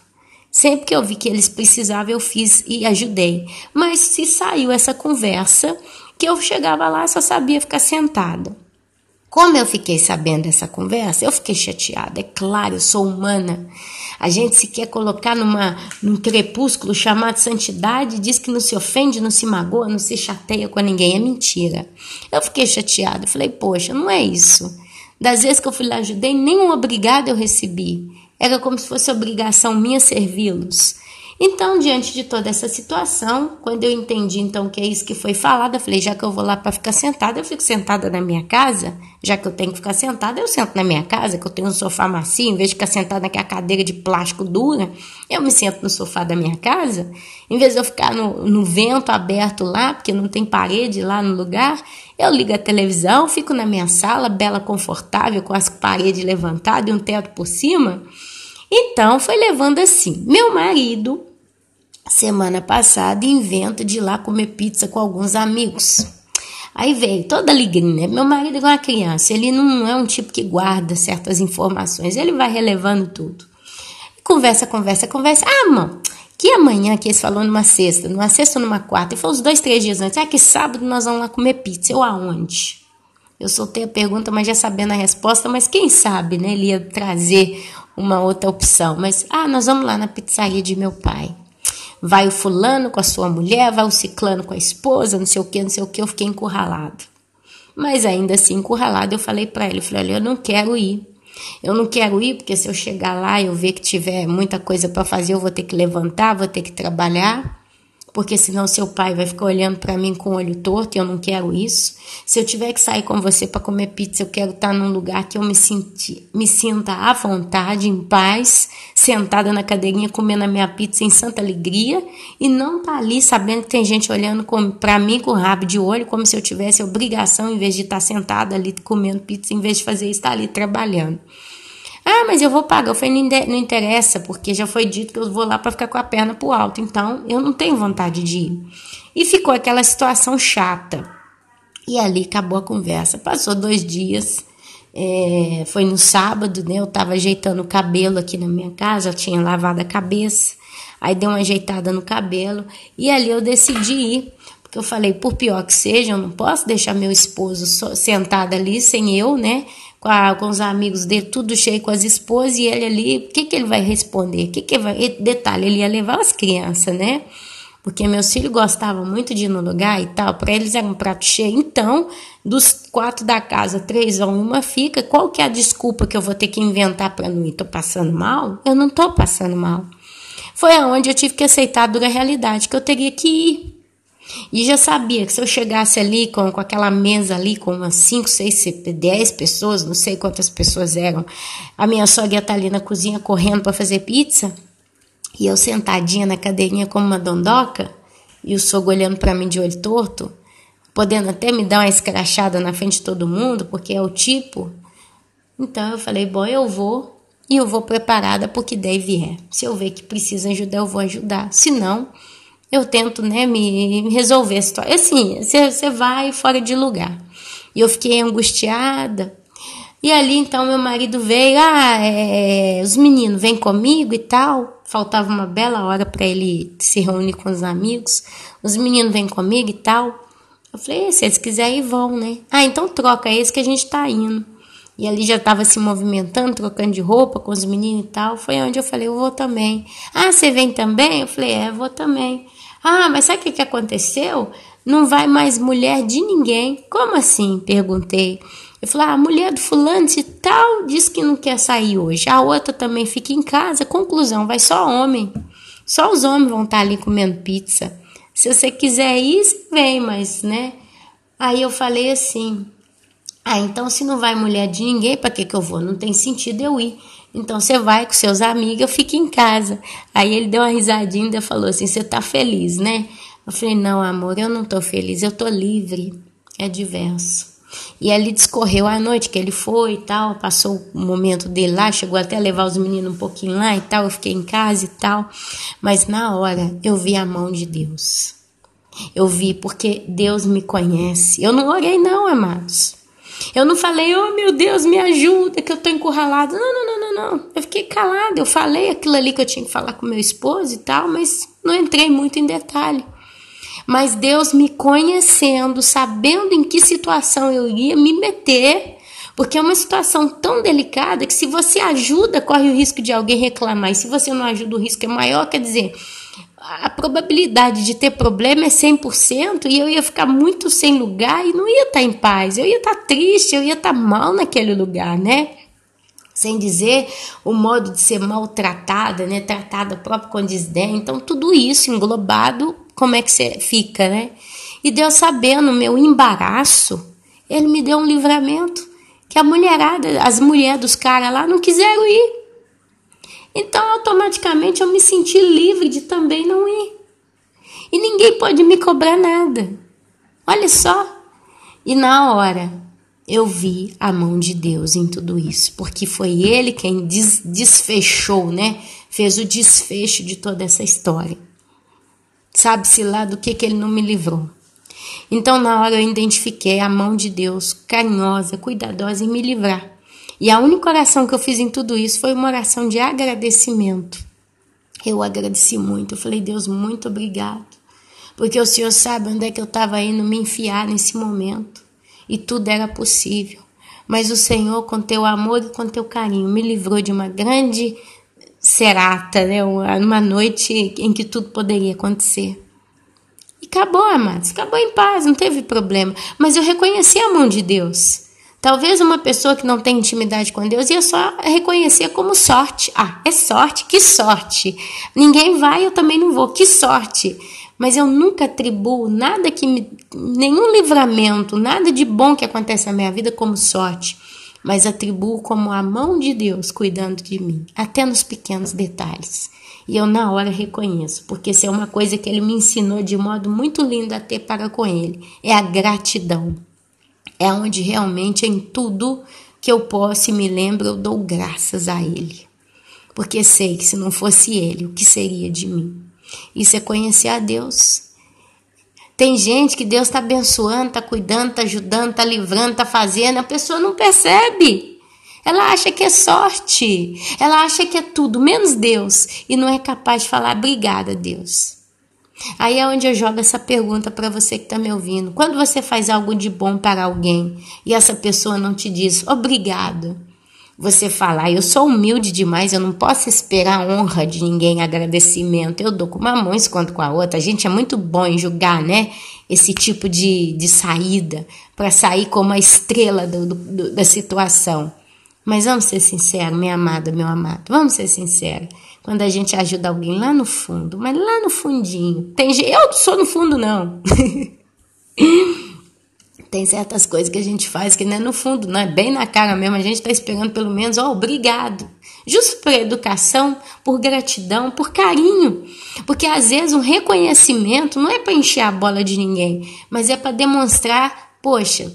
Sempre que eu vi que eles precisavam, eu fiz e ajudei. Mas se saiu essa conversa, que eu chegava lá e só sabia ficar sentada. Como eu fiquei sabendo dessa conversa, eu fiquei chateada. É claro, eu sou humana. A gente se quer colocar num crepúsculo chamado santidade, diz que não se ofende, não se magoa, não se chateia com ninguém. É mentira. Eu fiquei chateada. Falei, poxa, não é isso. Das vezes que eu fui lá ajudei, nenhum obrigado eu recebi. Era como se fosse obrigação minha servi-los. Então, diante de toda essa situação, quando eu entendi então que é isso que foi falado, eu falei, já que eu vou lá para ficar sentada, eu fico sentada na minha casa. Já que eu tenho que ficar sentada, eu sento na minha casa, que eu tenho um sofá macio, em vez de ficar sentada naquela cadeira de plástico dura, eu me sento no sofá da minha casa. Em vez de eu ficar no vento aberto lá, porque não tem parede lá no lugar, eu ligo a televisão, fico na minha sala, bela, confortável, com as paredes levantadas e um teto por cima. Então, foi levando assim. Meu marido, semana passada, inventa de ir lá comer pizza com alguns amigos. Aí veio toda alegria, né? Meu marido é igual uma criança, ele não é um tipo que guarda certas informações, ele vai relevando tudo. Conversa. Ah, amor, que amanhã que eles falaram numa sexta ou numa quarta, e foi uns 2, 3 dias antes, que sábado nós vamos lá comer pizza. Eu aonde? Eu soltei a pergunta, mas já sabendo a resposta, mas quem sabe, né? Ele ia trazer uma outra opção. Mas, nós vamos lá na pizzaria de meu pai. Vai o fulano com a sua mulher, vai o ciclano com a esposa, não sei o que, eu fiquei encurralado. Mas ainda assim, encurralada, eu falei para ele, olha, eu não quero ir. Eu não quero ir porque se eu chegar lá e eu ver que tiver muita coisa para fazer, eu vou ter que levantar, vou ter que trabalhar. Porque senão seu pai vai ficar olhando para mim com o olho torto e eu não quero isso. Se eu tiver que sair com você para comer pizza, eu quero estar num lugar que eu me sinta à vontade, em paz, sentada na cadeirinha comendo a minha pizza em santa alegria e não estar ali sabendo que tem gente olhando para mim com rabo de olho, como se eu tivesse obrigação, em vez de estar sentada ali comendo pizza, em vez de fazer isso, estar ali trabalhando. Ah, mas eu vou pagar. Eu falei, não interessa, porque já foi dito que eu vou lá para ficar com a perna pro alto. Então, eu não tenho vontade de ir. E ficou aquela situação chata. E ali acabou a conversa. Passou 2 dias. Foi no sábado, né? Eu tava ajeitando o cabelo aqui na minha casa. Eu tinha lavado a cabeça. Aí dei uma ajeitada no cabelo. E ali eu decidi ir. Porque eu falei, por pior que seja, eu não posso deixar meu esposo sentado ali sem eu, né? Com os amigos dele, tudo cheio com as esposas, e ele ali, o que ele vai responder? Detalhe, ele ia levar as crianças, né? Porque meus filhos gostavam muito de ir no lugar e tal, para eles era um prato cheio. Então, dos 4 da casa, 3 vão, 1 fica. Qual que é a desculpa que eu vou ter que inventar para não ir? Tô passando mal? Eu não tô passando mal. Foi aonde eu tive que aceitar a dura realidade, que eu teria que ir. E já sabia que se eu chegasse ali com aquela mesa ali, com umas 5, 6, 10 pessoas, não sei quantas pessoas eram, a minha sogra ia estar ali na cozinha correndo para fazer pizza, e eu sentadinha na cadeirinha como uma dondoca, e o sogro olhando para mim de olho torto, podendo até me dar uma escrachada na frente de todo mundo, porque é o tipo. Então eu falei, bom, eu vou, e eu vou preparada porque daí vier. Se eu ver que precisa ajudar, eu vou ajudar. Se não, eu tento, né, me resolver a situação. Assim, você vai fora de lugar. E eu fiquei angustiada. E ali, então, meu marido veio. Os meninos vêm comigo e tal. Faltava uma bela hora para ele se reunir com os amigos. Os meninos vêm comigo e tal. Eu falei, se eles quiserem ir, vão, né? Então troca esse que a gente tá indo. E ali já estava se movimentando, trocando de roupa com os meninos e tal. Foi onde eu falei, eu vou também. Você vem também? Eu falei, vou também. Mas sabe o que aconteceu? Não vai mais mulher de ninguém. Como assim? Perguntei. Eu falei, a mulher do fulano de tal disse que não quer sair hoje. A outra também fica em casa. Conclusão, vai só homem. Só os homens vão estar ali comendo pizza. Se você quiser ir, você vem, mas, né? Aí eu falei assim, então se não vai mulher de ninguém, para que eu vou? Não tem sentido eu ir. Então você vai com seus amigos, eu fico em casa. Aí ele deu uma risadinha e falou assim, você tá feliz, né? Eu falei, não, amor, eu não tô feliz, eu tô livre. É diverso. E ali discorreu a noite que ele foi e tal, passou o momento dele lá, chegou até a levar os meninos um pouquinho lá e tal, eu fiquei em casa e tal. Mas na hora eu vi a mão de Deus. Eu vi porque Deus me conhece. Eu não orei não, amados. Eu não falei, oh meu Deus, me ajuda, que eu tô encurralada. Não. Eu fiquei calada, eu falei aquilo ali que eu tinha que falar com meu esposo e tal, mas não entrei muito em detalhe. Mas Deus me conhecendo, sabendo em que situação eu ia me meter, porque é uma situação tão delicada que se você ajuda, corre o risco de alguém reclamar, e se você não ajuda, o risco é maior, quer dizer, a probabilidade de ter problema é 100% e eu ia ficar muito sem lugar e não ia estar em paz, eu ia estar triste, eu ia estar mal naquele lugar, né? Sem dizer o modo de ser maltratada, né? Tratada próprio com desdém. Então, tudo isso englobado, como é que você fica, né? E Deus, sabendo o meu embaraço, Ele me deu um livramento, que a mulherada, as mulheres dos caras lá não quiseram ir. Então, automaticamente, eu me senti livre de também não ir. E ninguém pode me cobrar nada. Olha só. E na hora, eu vi a mão de Deus em tudo isso. Porque foi Ele quem desfechou, né? Fez o desfecho de toda essa história. Sabe-se lá do que Ele não me livrou. Então, na hora, eu identifiquei a mão de Deus carinhosa, cuidadosa em me livrar. E a única oração que eu fiz em tudo isso foi uma oração de agradecimento. Eu agradeci muito. Eu falei, Deus, muito obrigado. Porque o Senhor sabe onde é que eu estava indo me enfiar nesse momento. E tudo era possível. Mas o Senhor, com teu amor e com teu carinho, me livrou de uma grande serata, né? Uma noite em que tudo poderia acontecer. E acabou, amados, acabou em paz, não teve problema. Mas eu reconheci a mão de Deus. Talvez uma pessoa que não tem intimidade com Deus ia só reconhecer como sorte. Ah, é sorte, que sorte. Ninguém vai, eu também não vou, que sorte. Mas eu nunca atribuo nada nenhum livramento, nada de bom que acontece na minha vida como sorte. Mas atribuo como a mão de Deus cuidando de mim, até nos pequenos detalhes. E eu na hora reconheço, porque isso é uma coisa que ele me ensinou de modo muito lindo a ter para com ele. É a gratidão. É onde realmente em tudo que eu posso e me lembro, eu dou graças a ele. Porque sei que se não fosse ele, o que seria de mim? Isso é conhecer a Deus. Tem gente que Deus está abençoando, está cuidando, está ajudando, está livrando, está fazendo, a pessoa não percebe. Ela acha que é sorte, ela acha que é tudo, menos Deus, e não é capaz de falar obrigada, Deus. Aí é onde eu jogo essa pergunta para você que está me ouvindo. Quando você faz algo de bom para alguém e essa pessoa não te diz obrigado, você fala, eu sou humilde demais, eu não posso esperar honra de ninguém, agradecimento. Eu dou com uma mão e escondo com a outra. A gente é muito bom em julgar, né? Esse tipo de saída, para sair como a estrela da situação. Mas vamos ser sinceros, minha amada, meu amado, vamos ser sinceros. Quando a gente ajuda alguém lá no fundo, mas lá no fundinho, eu não sou no fundo não. Tem certas coisas que a gente faz que não é no fundo, não é bem na cara mesmo, a gente está esperando pelo menos, obrigado. Justo por educação, por gratidão, por carinho. Porque às vezes um reconhecimento não é para encher a bola de ninguém, mas é para demonstrar, poxa,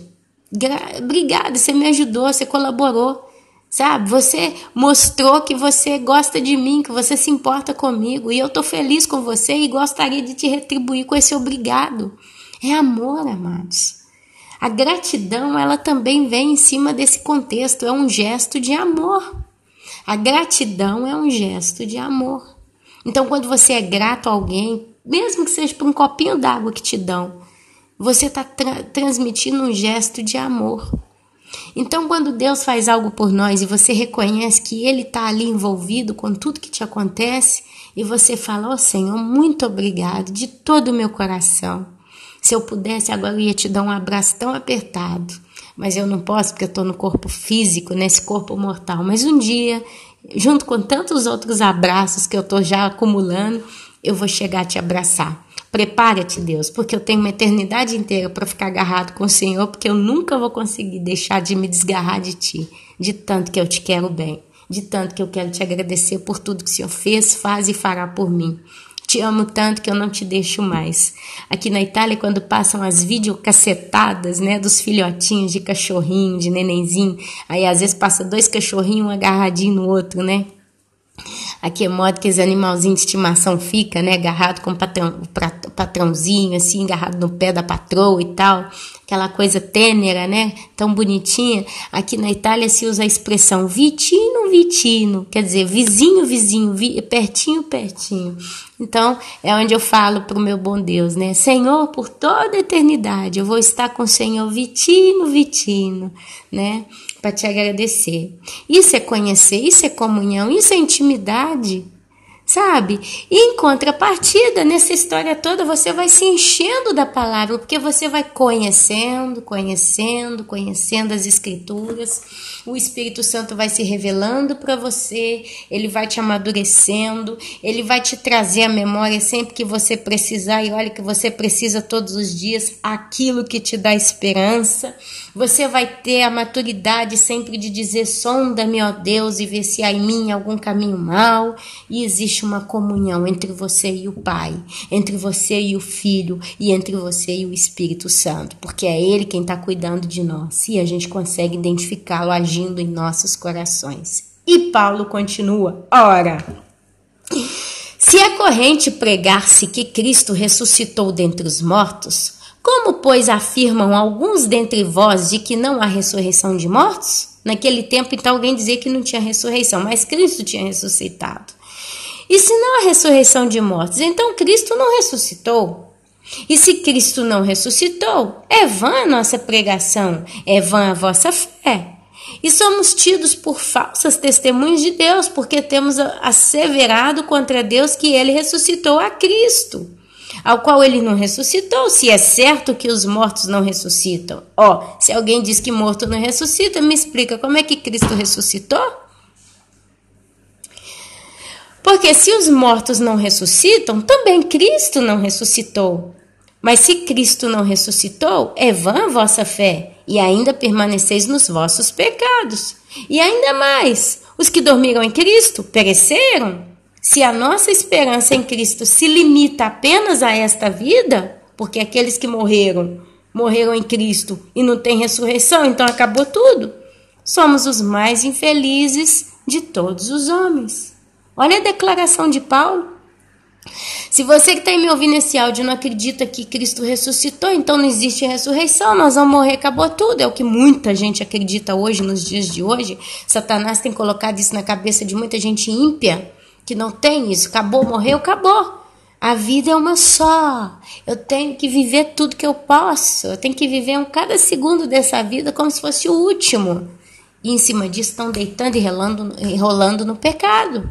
obrigado, você me ajudou, você colaborou. Sabe, você mostrou que você gosta de mim, que você se importa comigo, e eu estou feliz com você e gostaria de te retribuir com esse obrigado. É amor, amados. A gratidão, ela também vem em cima desse contexto, é um gesto de amor. A gratidão é um gesto de amor. Então, quando você é grato a alguém, mesmo que seja por um copinho d'água que te dão, você está transmitindo um gesto de amor. Então, quando Deus faz algo por nós e você reconhece que Ele está ali envolvido com tudo que te acontece, e você fala, Senhor, muito obrigado de todo o meu coração. Se eu pudesse, agora eu ia te dar um abraço tão apertado, mas eu não posso porque eu estou no corpo físico, nesse corpo mortal. Mas um dia, junto com tantos outros abraços que eu estou já acumulando, eu vou chegar a te abraçar. Prepara-te, Deus, porque eu tenho uma eternidade inteira para ficar agarrado com o Senhor, porque eu nunca vou conseguir deixar de me desgarrar de Ti, de tanto que eu te quero bem, de tanto que eu quero te agradecer por tudo que o Senhor fez, faz e fará por mim. Te amo tanto que eu não te deixo mais. Aqui na Itália, quando passam as videocassetadas, né, dos filhotinhos de cachorrinho, de nenenzinho, aí às vezes passa 2 cachorrinhos um agarradinho no outro, né? Aqui é modo que esse animalzinho de estimação fica, né, agarrado com o patrãozinho, assim, agarrado no pé da patroa e tal, aquela coisa tênera, né, tão bonitinha. Aqui na Itália se usa a expressão vitino, vitino, quer dizer, vizinho, vizinho, pertinho, pertinho. Então, é onde eu falo para o meu bom Deus, né, Senhor, por toda a eternidade, eu vou estar com o Senhor vitino, vitino, né, para te agradecer. Isso é conhecer, isso é comunhão, isso é intimidade, sabe? E em contrapartida, nessa história toda, você vai se enchendo da palavra, porque você vai conhecendo as escrituras, o Espírito Santo vai se revelando para você, ele vai te amadurecendo, ele vai te trazer à memória sempre que você precisar, e olha que você precisa todos os dias, aquilo que te dá esperança. Você vai ter a maturidade sempre de dizer, sonda-me, ó Deus, e vê se há em mim algum caminho mau. E existe uma comunhão entre você e o Pai, entre você e o Filho, e entre você e o Espírito Santo, porque é Ele quem está cuidando de nós, e a gente consegue identificá-lo agindo em nossos corações. E Paulo continua, ora, se é corrente pregar-se que Cristo ressuscitou dentre os mortos, como, pois, afirmam alguns dentre vós de que não há ressurreição de mortos? Naquele tempo, então, alguém dizia que não tinha ressurreição, mas Cristo tinha ressuscitado. E se não há ressurreição de mortos, então Cristo não ressuscitou. E se Cristo não ressuscitou, é vã a nossa pregação, é vã a vossa fé. E somos tidos por falsas testemunhas de Deus, porque temos asseverado contra Deus que Ele ressuscitou a Cristo, ao qual ele não ressuscitou, se é certo que os mortos não ressuscitam. Se alguém diz que morto não ressuscita, me explica como é que Cristo ressuscitou? Porque se os mortos não ressuscitam, também Cristo não ressuscitou. Mas se Cristo não ressuscitou, é vã a vossa fé, e ainda permaneceis nos vossos pecados. E ainda mais, os que dormiram em Cristo pereceram. Se a nossa esperança em Cristo se limita apenas a esta vida, porque aqueles que morreram em Cristo e não tem ressurreição, então acabou tudo. Somos os mais infelizes de todos os homens. Olha a declaração de Paulo. Se você que está me ouvindo nesse áudio não acredita que Cristo ressuscitou, então não existe ressurreição, nós vamos morrer, acabou tudo. É o que muita gente acredita hoje, nos dias de hoje. Satanás tem colocado isso na cabeça de muita gente ímpia, que não tem isso. Acabou, morreu, acabou. A vida é uma só. Eu tenho que viver tudo que eu posso. Eu tenho que viver cada segundo dessa vida como se fosse o último. E em cima disso estão deitando e enrolando no pecado.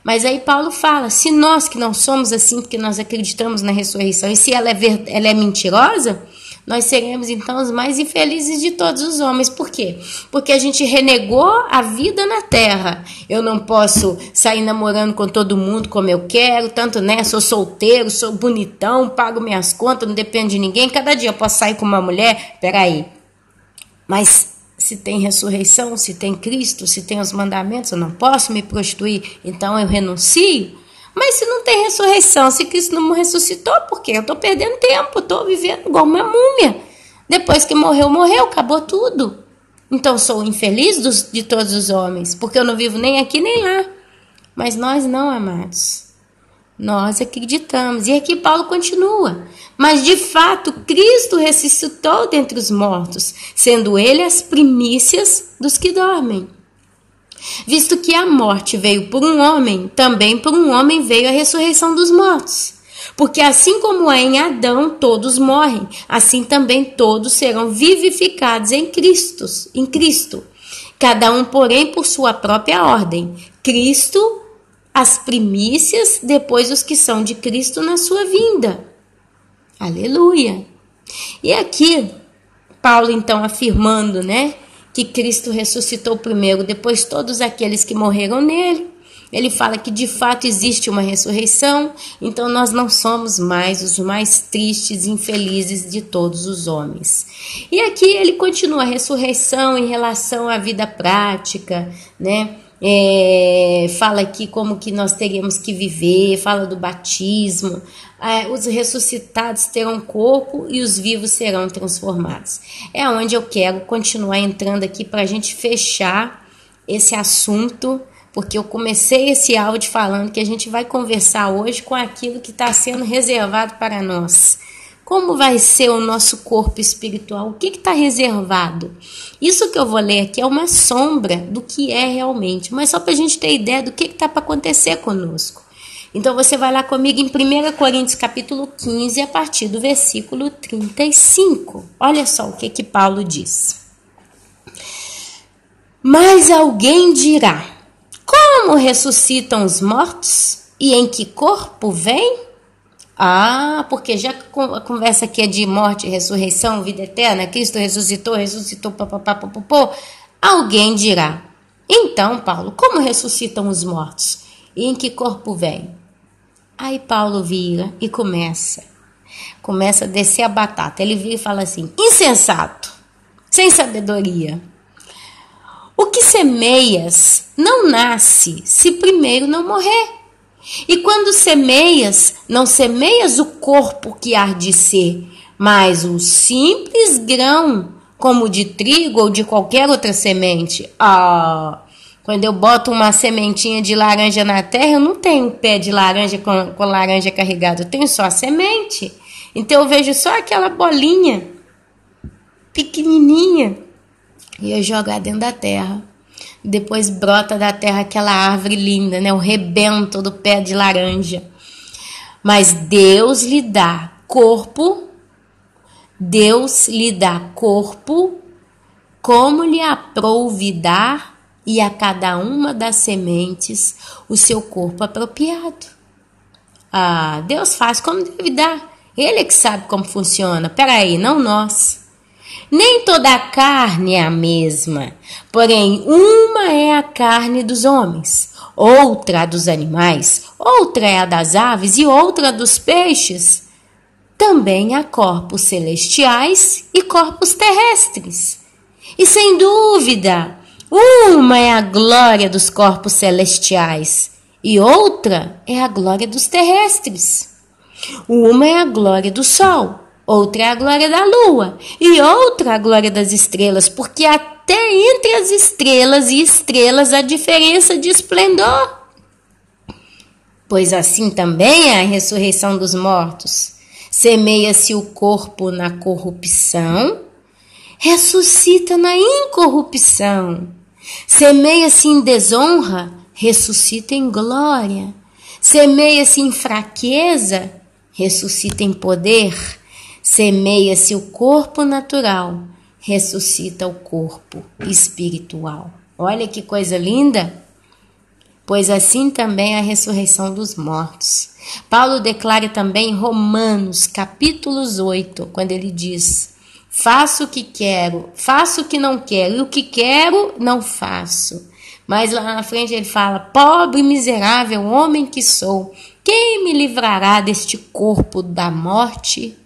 Mas aí Paulo fala, se nós que não somos assim, porque nós acreditamos na ressurreição, e se ela é mentirosa, nós seremos então os mais infelizes de todos os homens. Por quê? Porque a gente renegou a vida na terra. Eu não posso sair namorando com todo mundo como eu quero, tanto, né? Sou solteiro, sou bonitão, pago minhas contas, não dependo de ninguém. Cada dia eu posso sair com uma mulher. Peraí. Mas se tem ressurreição, se tem Cristo, se tem os mandamentos, eu não posso me prostituir, então eu renuncio. Mas se não tem ressurreição, se Cristo não ressuscitou, por quê? Eu estou perdendo tempo, estou vivendo igual uma múmia. Depois que morreu, acabou tudo. Então sou infeliz de todos os homens, porque eu não vivo nem aqui nem lá. Mas nós não, amados. Nós acreditamos. E aqui Paulo continua. Mas de fato, Cristo ressuscitou dentre os mortos, sendo ele as primícias dos que dormem. Visto que a morte veio por um homem, também por um homem veio a ressurreição dos mortos. Porque assim como em Adão todos morrem, assim também todos serão vivificados em Cristo. Cada um, porém, por sua própria ordem. Cristo, as primícias, depois os que são de Cristo na sua vinda. Aleluia! E aqui, Paulo então afirmando, né, que Cristo ressuscitou primeiro, depois todos aqueles que morreram nele. Ele fala que de fato existe uma ressurreição, então nós não somos mais os mais tristes e infelizes de todos os homens. E aqui ele continua a ressurreição em relação à vida prática, né? Fala aqui como que nós teríamos que viver, fala do batismo, os ressuscitados terão corpo e os vivos serão transformados. É onde eu quero continuar entrando aqui para a gente fechar esse assunto, porque eu comecei esse áudio falando que a gente vai conversar hoje com aquilo que está sendo reservado para nós. Como vai ser o nosso corpo espiritual? O que está reservado? Isso que eu vou ler aqui é uma sombra do que é realmente, mas só para a gente ter ideia do que está para acontecer conosco. Então você vai lá comigo em 1 Coríntios capítulo 15, a partir do versículo 35. Olha só o que Paulo diz. Mas alguém dirá, como ressuscitam os mortos? E em que corpo vêm? Porque já que a conversa aqui é de morte, ressurreição, vida eterna, Cristo ressuscitou, papapá. Alguém dirá, então, Paulo, como ressuscitam os mortos? E em que corpo vem? Aí Paulo vira e começa a descer a batata. Ele vira e fala assim, insensato, sem sabedoria. O que semeias não nasce se primeiro não morrer. E quando semeias, não semeias o corpo que há de ser, mas um simples grão, como de trigo ou de qualquer outra semente. Quando eu boto uma sementinha de laranja na terra, eu não tenho um pé de laranja com laranja carregado, eu tenho só a semente. Então eu vejo só aquela bolinha pequenininha e eu jogo dentro da terra. Depois brota da terra aquela árvore linda, né? O rebento do pé de laranja. Mas Deus lhe dá corpo como lhe aprouve dar, e a cada uma das sementes o seu corpo apropriado. Deus faz como deve dar. Ele é que sabe como funciona. Peraí, não nós. Nem toda a carne é a mesma, porém uma é a carne dos homens, outra a dos animais, outra é a das aves e outra dos peixes. Também há corpos celestiais e corpos terrestres. E sem dúvida, uma é a glória dos corpos celestiais e outra é a glória dos terrestres. Uma é a glória do sol, outra é a glória da lua e outra a glória das estrelas, porque até entre as estrelas e estrelas há diferença de esplendor. Pois assim também é a ressurreição dos mortos. Semeia-se o corpo na corrupção, ressuscita na incorrupção. Semeia-se em desonra, ressuscita em glória. Semeia-se em fraqueza, ressuscita em poder. Semeia-se o corpo natural, ressuscita o corpo espiritual. Olha que coisa linda! Pois assim também é a ressurreição dos mortos. Paulo declara também em Romanos, capítulos 8, quando ele diz: faço o que quero, faço o que não quero, e o que quero não faço. Mas lá na frente ele fala: pobre e miserável homem que sou, quem me livrará deste corpo da morte?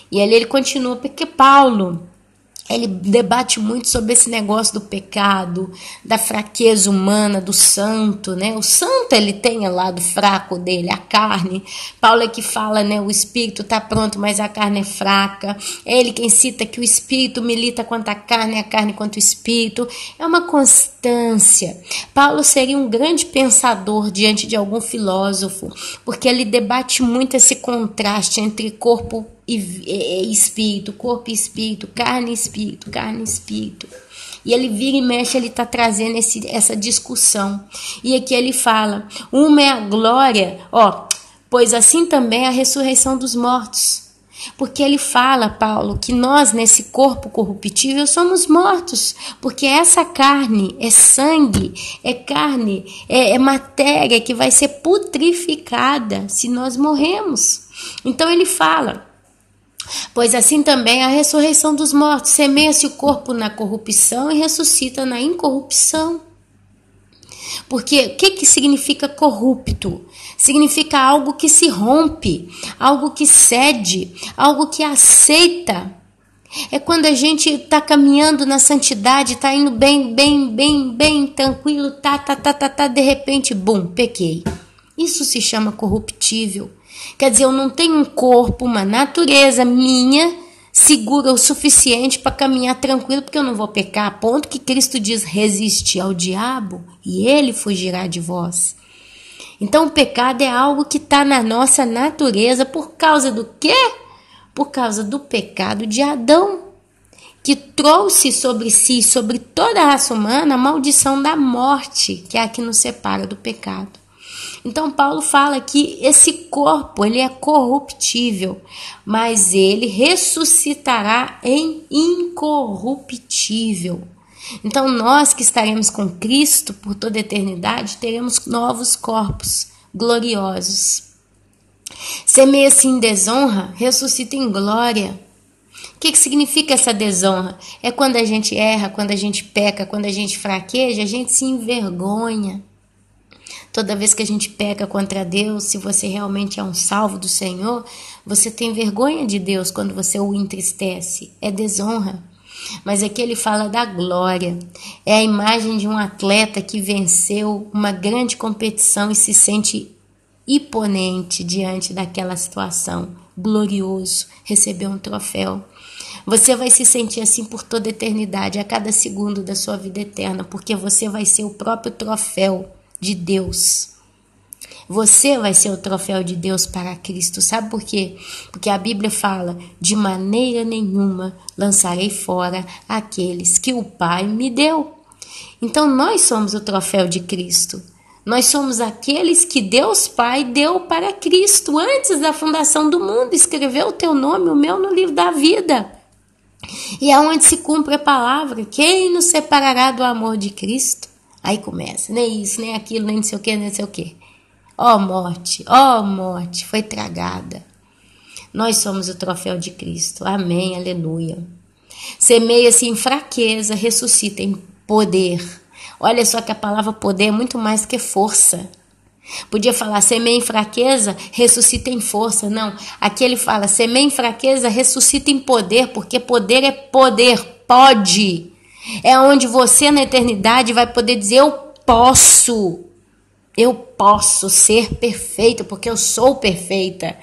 E ali ele continua, porque Paulo, ele debate muito sobre esse negócio do pecado, da fraqueza humana, do santo, né? O santo, ele tem o lado fraco dele, a carne. Paulo é que fala, né? O espírito está pronto, mas a carne é fraca. É ele quem cita que o espírito milita contra a carne contra o espírito. É uma constância. Paulo seria um grande pensador diante de algum filósofo, porque ele debate muito esse contraste entre corpo e espírito, corpo e espírito, carne e espírito, carne e espírito. E ele vira e mexe, ele está trazendo essa discussão. E aqui ele fala: uma é a glória, pois assim também é a ressurreição dos mortos. Porque ele fala, Paulo, que nós nesse corpo corruptível somos mortos, porque essa carne é sangue, é carne, é matéria que vai ser putrificada se nós morremos. Então ele fala: pois assim também a ressurreição dos mortos, semeia-se o corpo na corrupção e ressuscita na incorrupção. Porque o que significa corrupto? Significa algo que se rompe, algo que cede, algo que aceita. É quando a gente está caminhando na santidade, está indo bem, tranquilo, de repente, bum, pequei. Isso se chama corruptível. Quer dizer, eu não tenho um corpo, uma natureza minha segura o suficiente para caminhar tranquilo, porque eu não vou pecar, a ponto que Cristo diz: resiste ao diabo e ele fugirá de vós. Então o pecado é algo que está na nossa natureza. Por causa do quê? Por causa do pecado de Adão, que trouxe sobre si, sobre toda a raça humana, a maldição da morte, que é a que nos separa do pecado. Então Paulo fala que esse corpo, ele é corruptível, mas ele ressuscitará em incorruptível. Então nós que estaremos com Cristo por toda a eternidade, teremos novos corpos gloriosos. Semeia-se em desonra, ressuscita em glória. O que significa essa desonra? É quando a gente erra, quando a gente peca, quando a gente fraqueja, a gente se envergonha. Toda vez que a gente peca contra Deus, se você realmente é um salvo do Senhor, você tem vergonha de Deus quando você o entristece. É desonra. Mas aqui ele fala da glória. É a imagem de um atleta que venceu uma grande competição e se sente imponente diante daquela situação. Glorioso, recebeu um troféu. Você vai se sentir assim por toda a eternidade, a cada segundo da sua vida eterna, porque você vai ser o próprio troféu de Deus. Você vai ser o troféu de Deus para Cristo. Sabe por quê? Porque a Bíblia fala: de maneira nenhuma lançarei fora aqueles que o Pai me deu. Então nós somos o troféu de Cristo. Nós somos aqueles que Deus Pai deu para Cristo antes da fundação do mundo. Escreveu o teu nome, o meu, no livro da vida. E é onde se cumpre a palavra: quem nos separará do amor de Cristo? Aí começa, nem isso, nem aquilo, nem não sei o que, nem não sei o que. Ó morte, foi tragada. Nós somos o troféu de Cristo. Amém, aleluia. Semeia-se em fraqueza, ressuscita em poder. Olha só que a palavra poder é muito mais que força. Podia falar semeia em fraqueza, ressuscita em força. Não, aqui ele fala semeia em fraqueza, ressuscita em poder, porque poder é poder, pode. É onde você na eternidade vai poder dizer eu posso ser perfeita, porque eu sou perfeita.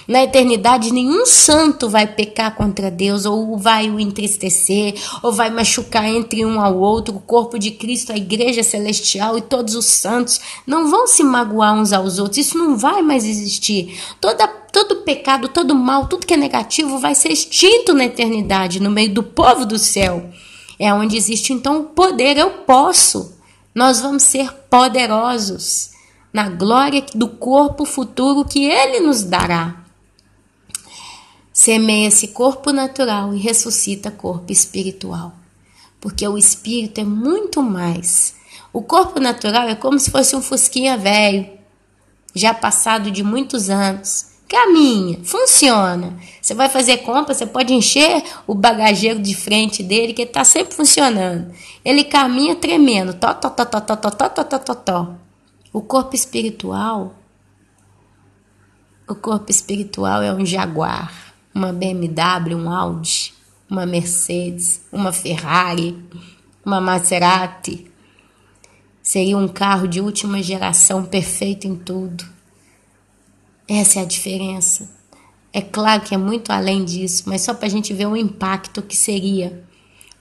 Na eternidade, nenhum santo vai pecar contra Deus, ou vai o entristecer, ou vai machucar entre um ao outro. O corpo de Cristo, a igreja celestial e todos os santos não vão se magoar uns aos outros. Isso não vai mais existir. Todo pecado, todo mal, tudo que é negativo vai ser extinto na eternidade, no meio do povo do céu. É onde existe então o poder, eu posso. Nós vamos ser poderosos na glória do corpo futuro que Ele nos dará. Semeia-se corpo natural e ressuscita corpo espiritual. Porque o espírito é muito mais. O corpo natural é como se fosse um fusquinha velho, já passado de muitos anos. Caminha, funciona. Você vai fazer compra, você pode encher o bagageiro de frente dele, que ele está sempre funcionando. Ele caminha tremendo. O corpo espiritual é um Jaguar, uma BMW, um Audi, uma Mercedes, uma Ferrari, uma Maserati. Seria um carro de última geração, perfeito em tudo. Essa é a diferença. É claro que é muito além disso, mas só para a gente ver o impacto que seria.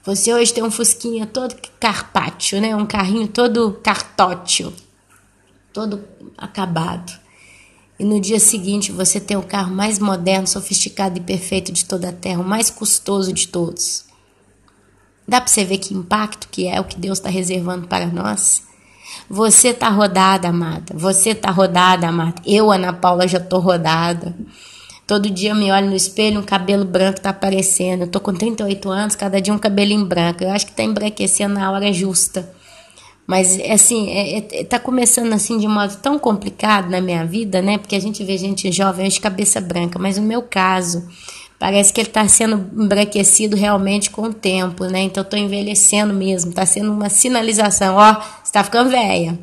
Você hoje tem um fusquinha todo carpaccio, né? Um carrinho todo cartótil, todo acabado. E no dia seguinte você tem o carro mais moderno, sofisticado e perfeito de toda a terra, o mais custoso de todos. Dá para você ver que impacto que é o que Deus está reservando para nós? Você está rodada, amada. Você está rodada, amada. Eu, Ana Paula, já estou rodada. Todo dia eu me olho no espelho, um cabelo branco está aparecendo. Eu estou com 38 anos, cada dia um cabelinho branco. Eu acho que está embranquecendo na hora justa. Mas, assim, tá começando assim de modo tão complicado na minha vida, né? Porque a gente vê gente jovem de cabeça branca. Mas no meu caso, parece que ele está sendo embranquecido realmente com o tempo, né? Então, eu estou envelhecendo mesmo. Está sendo uma sinalização. Ó, você está ficando velha.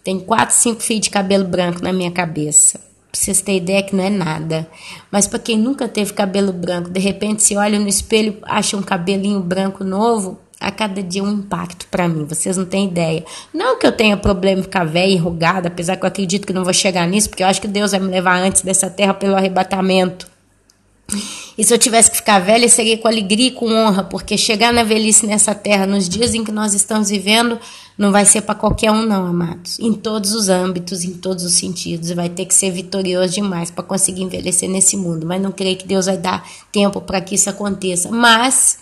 Tem 4, 5 fios de cabelo branco na minha cabeça. Pra vocês terem ideia que não é nada. Mas para quem nunca teve cabelo branco, de repente se olha no espelho, acha um cabelinho branco novo, a cada dia um impacto para mim, vocês não têm ideia. Não que eu tenha problema em ficar velha, enrugada, apesar que eu acredito que não vou chegar nisso, porque eu acho que Deus vai me levar antes dessa terra pelo arrebatamento. E se eu tivesse que ficar velha, seria com alegria e com honra, porque chegar na velhice nessa terra, nos dias em que nós estamos vivendo, não vai ser para qualquer um não, amados. Em todos os âmbitos, em todos os sentidos. Vai ter que ser vitorioso demais para conseguir envelhecer nesse mundo. Mas não creio que Deus vai dar tempo para que isso aconteça. Mas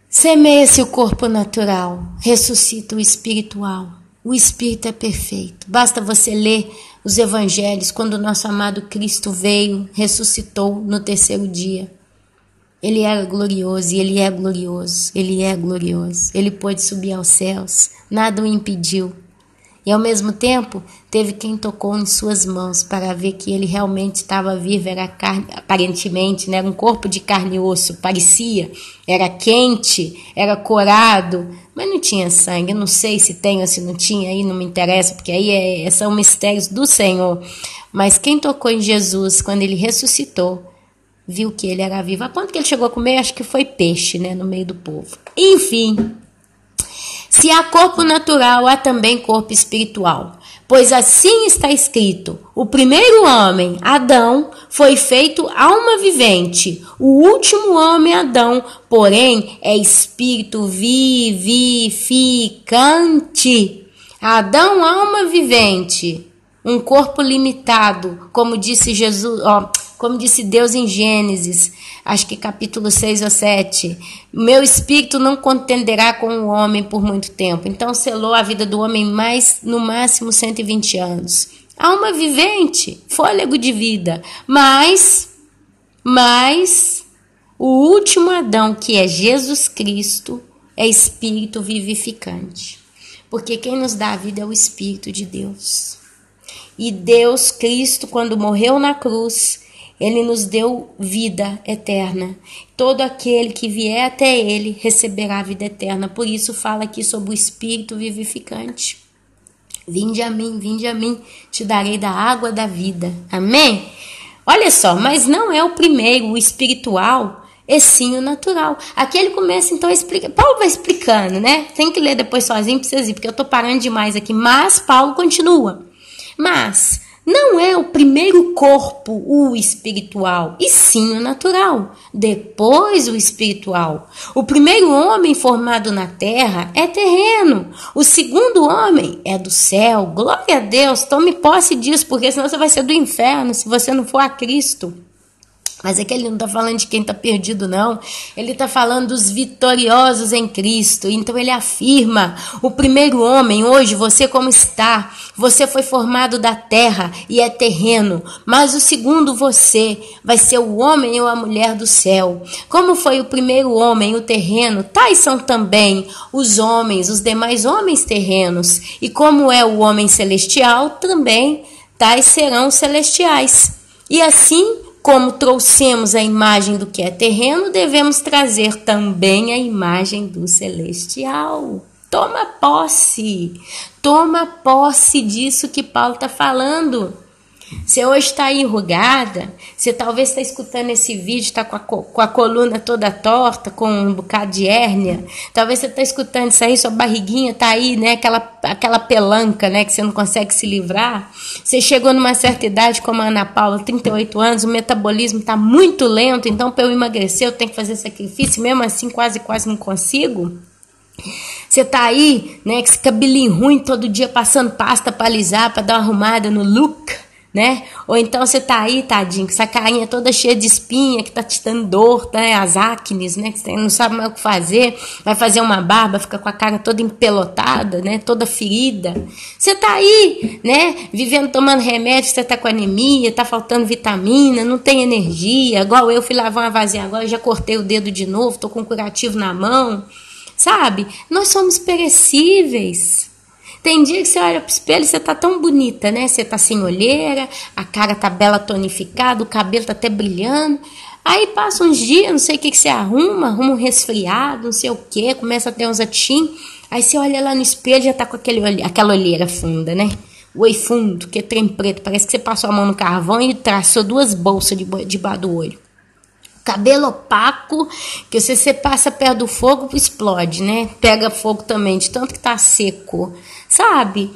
semeia-se o corpo natural, ressuscita o espiritual. O espírito é perfeito. Basta você ler os evangelhos, quando o nosso amado Cristo veio, ressuscitou no 3º dia. Ele era glorioso e ele é glorioso, ele é glorioso. Ele pôde subir aos céus, nada o impediu. E ao mesmo tempo, teve quem tocou em suas mãos para ver que ele realmente estava vivo, era carne, aparentemente, né? Era um corpo de carne e osso, parecia, era quente, era corado, mas não tinha sangue. Eu não sei se tem ou se não tinha, aí não me interessa, porque aí são mistérios do Senhor. Mas quem tocou em Jesus, quando ele ressuscitou, viu que ele era vivo. A ponto que ele chegou a comer, acho que foi peixe, né, no meio do povo. Enfim, se há corpo natural, há também corpo espiritual. Pois assim está escrito: o primeiro homem, Adão, foi feito alma vivente. O último homem, Adão, porém, é espírito vivificante. Adão, alma vivente. Um corpo limitado, como disse Jesus, como disse Deus em Gênesis, acho que capítulo 6 ou 7. Meu espírito não contenderá com o homem por muito tempo. Então selou a vida do homem no máximo 120 anos. Alma vivente, fôlego de vida. Mas o último Adão, que é Jesus Cristo, é espírito vivificante. Porque quem nos dá a vida é o Espírito de Deus. E Deus, Cristo, quando morreu na cruz, Ele nos deu vida eterna. Todo aquele que vier até Ele receberá a vida eterna. Por isso fala aqui sobre o Espírito vivificante. Vinde a mim, te darei da água da vida. Amém? Olha só, mas não é o primeiro, o espiritual, é sim o natural. Aqui ele começa então a explicar. Paulo vai explicando, né? Tem que ler depois sozinho para vocês ir, porque eu tô parando demais aqui. Mas Paulo continua. Mas não é o primeiro corpo o espiritual, e sim o natural. Depois o espiritual. O primeiro homem formado na terra é terreno. O segundo homem é do céu. Glória a Deus, tome posse disso, porque senão você vai ser do inferno se você não for a Cristo. Mas é que ele não está falando de quem está perdido, não. Ele está falando dos vitoriosos em Cristo. Então ele afirma, o primeiro homem, hoje, você como está, você foi formado da terra e é terreno. Mas o segundo você vai ser o homem ou a mulher do céu. Como foi o primeiro homem, o terreno, tais são também os homens, os demais homens terrenos. E como é o homem celestial, também tais serão celestiais. E assim, como trouxemos a imagem do que é terreno, devemos trazer também a imagem do celestial. Toma posse disso que Paulo está falando. Você hoje está enrugada, você talvez está escutando esse vídeo, está com a coluna toda torta, com um bocado de hérnia, talvez você está escutando isso aí, sua barriguinha está aí, né, aquela pelanca, né, que você não consegue se livrar. Você chegou numa certa idade, como a Ana Paula, 38 anos, o metabolismo está muito lento, então para eu emagrecer eu tenho que fazer sacrifício, mesmo assim quase não consigo. Você tá aí, né, com esse cabelinho ruim, todo dia passando pasta para alisar, para dar uma arrumada no look, né? Ou então você tá aí, tadinho, com essa carinha toda cheia de espinha, que tá te dando dor, né? As acnes, né? Que você não sabe mais o que fazer, vai fazer uma barba, fica com a cara toda empelotada, né? Toda ferida. Você tá aí, né? Vivendo, tomando remédio, você tá com anemia, tá faltando vitamina, não tem energia, igual eu fui lavar uma vasilha agora, já cortei o dedo de novo, tô com um curativo na mão, sabe? Nós somos perecíveis. Tem dia que você olha pro espelho e você tá tão bonita, né? Você tá sem olheira, a cara tá bela tonificada, o cabelo tá até brilhando. Aí passa uns dias, não sei o que você arruma um resfriado, não sei o que, começa a ter uns atim. Aí você olha lá no espelho e já tá com aquela olheira funda, né? O olho fundo, que é trem preto, parece que você passou a mão no carvão e traçou 2 bolsas debaixo do olho. Cabelo opaco, que se você passa perto do fogo, explode, né? Pega fogo também, de tanto que tá seco, sabe?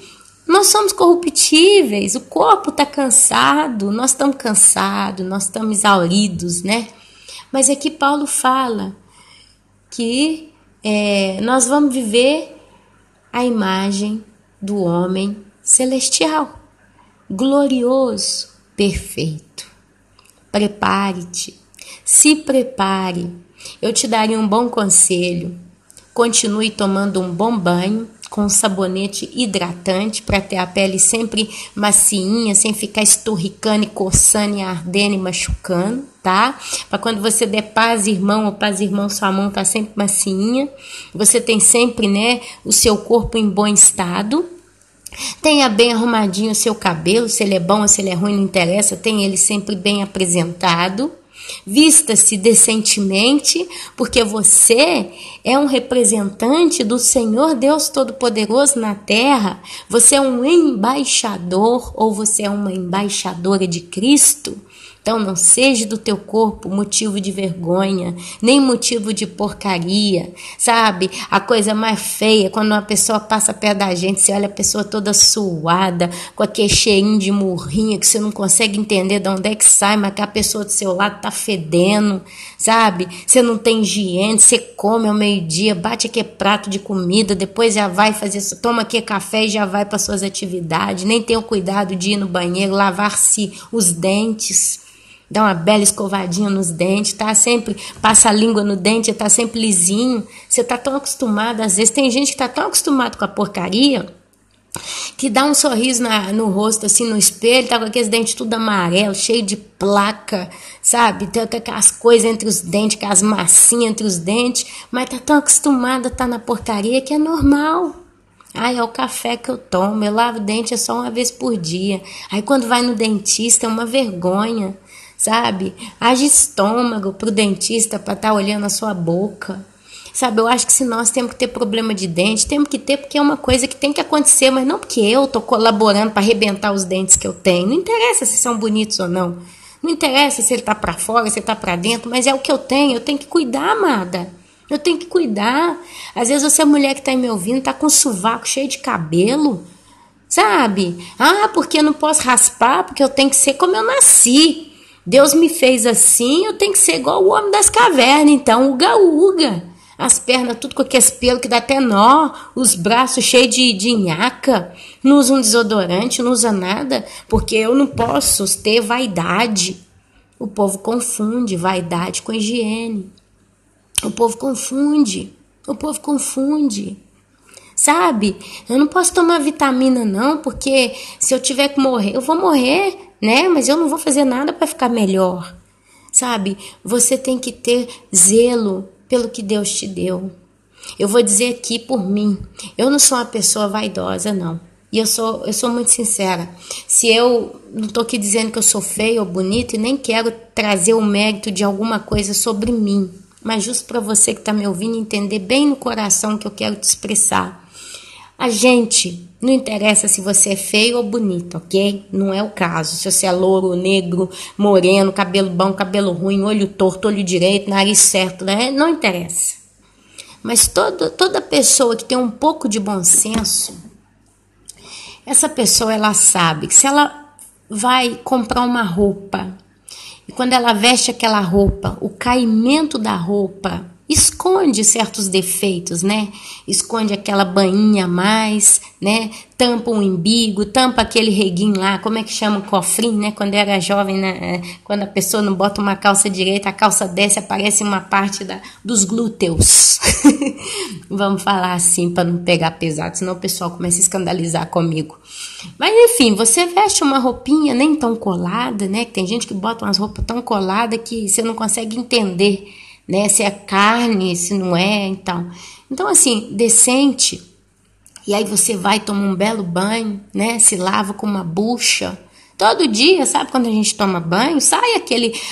Nós somos corruptíveis, o corpo tá cansado, nós estamos cansados, nós estamos exauridos, né? Mas aqui Paulo fala que nós vamos viver a imagem do homem celestial, glorioso, perfeito. Prepare-te. Se prepare, eu te daria um bom conselho. Continue tomando um bom banho com um sabonete hidratante para ter a pele sempre macinha, sem ficar esturricando e coçando e ardendo e machucando, tá? Para quando você der paz, irmão, ou paz, irmão, sua mão tá sempre macinha. Você tem sempre, né, o seu corpo em bom estado. Tenha bem arrumadinho o seu cabelo, se ele é bom ou se ele é ruim, não interessa, tenha ele sempre bem apresentado. Vista-se decentemente, porque você é um representante do Senhor Deus Todo-Poderoso na terra. Você é um embaixador ou você é uma embaixadora de Cristo. Então não seja do teu corpo motivo de vergonha, nem motivo de porcaria, sabe? A coisa mais feia, quando uma pessoa passa perto da gente, você olha a pessoa toda suada, com aquele cheirinho de murrinha, que você não consegue entender de onde é que sai, mas que a pessoa do seu lado tá fedendo, sabe? Você não tem higiene, você come ao meio-dia, bate aquele prato de comida, depois já vai fazer, toma aquele café e já vai para suas atividades, nem tem o cuidado de ir no banheiro, lavar-se os dentes, dá uma bela escovadinha nos dentes, tá sempre, passa a língua no dente, tá sempre lisinho. Você tá tão acostumado, às vezes tem gente que tá tão acostumado com a porcaria, que dá um sorriso no rosto, assim, no espelho, tá com aqueles dentes tudo amarelo, cheio de placa, sabe? Tem aquelas coisas entre os dentes, aquelas massinhas entre os dentes, mas tá tão acostumada a tá na porcaria que é normal. Ai, é o café que eu tomo, eu lavo o dente só uma vez por dia. Aí quando vai no dentista é uma vergonha, sabe? Haja estômago pro dentista para estar olhando a sua boca. Sabe, eu acho que se nós temos que ter problema de dente, temos que ter porque é uma coisa que tem que acontecer, mas não porque eu tô colaborando para arrebentar os dentes que eu tenho. Não interessa se são bonitos ou não. Não interessa se ele tá para fora, se ele tá para dentro, mas é o que eu tenho que cuidar, amada. Eu tenho que cuidar. Às vezes você, mulher que tá me ouvindo, tá com o sovaco cheio de cabelo, sabe? Ah, porque eu não posso raspar, porque eu tenho que ser como eu nasci. Deus me fez assim, eu tenho que ser igual o homem das cavernas, então, uga-uga. As pernas tudo com aqueles pelos que dá até nó, os braços cheios de nhaca, não usa um desodorante, não usa nada, porque eu não posso ter vaidade. O povo confunde vaidade com higiene. O povo confunde, sabe? Eu não posso tomar vitamina não, porque se eu tiver que morrer, eu vou morrer, né? Mas eu não vou fazer nada para ficar melhor, sabe? Você tem que ter zelo pelo que Deus te deu. Eu vou dizer aqui por mim, eu não sou uma pessoa vaidosa, não. E eu sou muito sincera. Se eu não estou aqui dizendo que eu sou feia ou bonita e nem quero trazer o mérito de alguma coisa sobre mim, mas justo para você que está me ouvindo entender bem no coração que eu quero te expressar. A gente, não interessa se você é feio ou bonito, ok? Não é o caso. Se você é louro, negro, moreno, cabelo bom, cabelo ruim, olho torto, olho direito, nariz certo, né? Não interessa. Mas toda pessoa que tem um pouco de bom senso, essa pessoa, ela sabe que se ela vai comprar uma roupa, e quando ela veste aquela roupa, o caimento da roupa esconde certos defeitos, né? Esconde aquela bainha a mais, né? Tampa um umbigo, tampa aquele reguinho lá, como é que chama o cofrinho, né? Quando era jovem, né? Quando a pessoa não bota uma calça direita, a calça desce, aparece uma parte dos glúteos. Vamos falar assim para não pegar pesado, senão o pessoal começa a escandalizar comigo. Mas enfim, você veste uma roupinha nem tão colada, né? Tem gente que bota umas roupas tão coladas que você não consegue entender, né? Se é carne, se não é, então assim, decente. E aí você vai tomar um belo banho, né? Se lava com uma bucha. Todo dia, sabe quando a gente toma banho, sai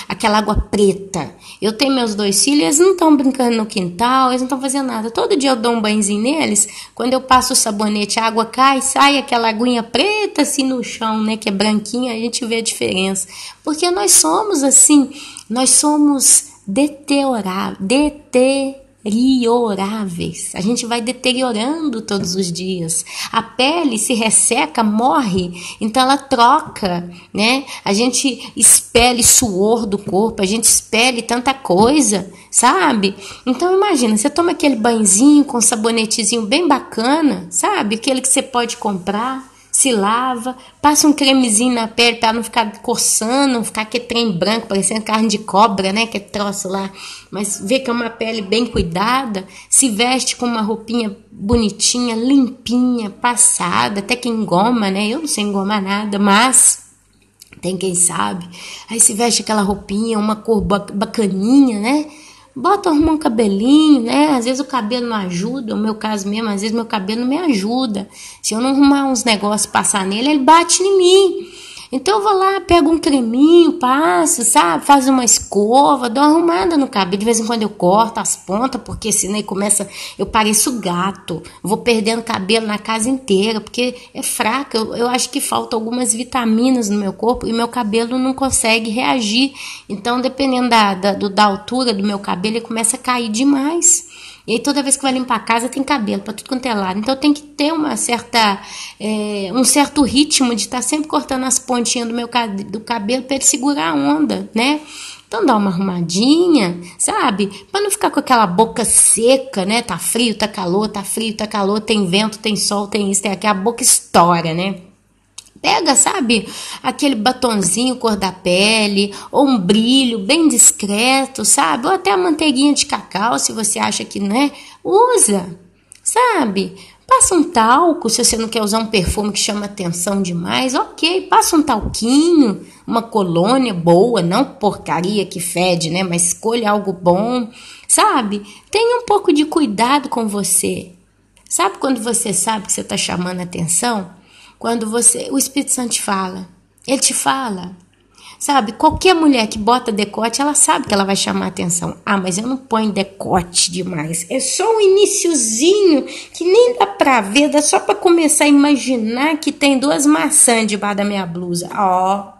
aquela água preta. Eu tenho meus 2 filhos, eles não estão brincando no quintal, eles não estão fazendo nada. Todo dia eu dou um banhozinho neles, quando eu passo o sabonete, a água cai, sai aquela aguinha preta assim no chão, né? Que é branquinha, a gente vê a diferença. Porque nós somos assim, nós somos deterioráveis. A gente vai deteriorando todos os dias. A pele se resseca, morre, então ela troca, né? A gente expele suor do corpo, a gente expele tanta coisa, sabe? Então imagina, você toma aquele banhozinho com sabonetezinho bem bacana, sabe? Aquele que você pode comprar, se lava, passa um cremezinho na pele para não ficar coçando, não ficar aquele trem branco, parecendo carne de cobra, né? Aquele troço lá. Mas vê que é uma pele bem cuidada, se veste com uma roupinha bonitinha, limpinha, passada, até que engoma, né? Eu não sei engomar nada, mas tem quem sabe. Aí se veste aquela roupinha, uma cor bacaninha, né? Bota, arruma um cabelinho, né? Às vezes o cabelo não ajuda, no meu caso mesmo, às vezes meu cabelo não me ajuda. Se eu não arrumar uns negócios passar nele, ele bate em mim. Então eu vou lá, pego um creminho, passo, sabe? Faz uma escova, dou uma arrumada no cabelo. De vez em quando eu corto as pontas, porque senão ele começa... Eu pareço gato, vou perdendo cabelo na casa inteira, porque é fraca. Eu acho que falta algumas vitaminas no meu corpo e meu cabelo não consegue reagir. Então, dependendo da altura do meu cabelo, ele começa a cair demais. E aí toda vez que vai limpar a casa tem cabelo para tudo quanto é lado. Então tem que ter um certo ritmo de estar sempre cortando as pontinhas do cabelo para ele segurar a onda, né? Então dá uma arrumadinha, sabe? Para não ficar com aquela boca seca, né? Tá frio, tá calor, tá frio, tá calor, tem vento, tem sol, tem isso, tem aquilo, a boca estoura, né? Pega, sabe, aquele batonzinho cor da pele, ou um brilho bem discreto, sabe? Ou até a manteiguinha de cacau, se você acha que não é, usa, sabe? Passa um talco, se você não quer usar um perfume que chama atenção demais, ok, passa um talquinho, uma colônia boa, não porcaria que fede, né? Mas escolha algo bom, sabe? Tenha um pouco de cuidado com você, Sabe quando você sabe que você está chamando a atenção? Quando o Espírito Santo te fala. Ele te fala. Sabe, qualquer mulher que bota decote, ela sabe que ela vai chamar a atenção. Ah, mas eu não ponho decote demais. É só um iniciozinho que nem dá pra ver, dá só pra começar a imaginar que tem 2 maçãs debaixo da minha blusa. Ó,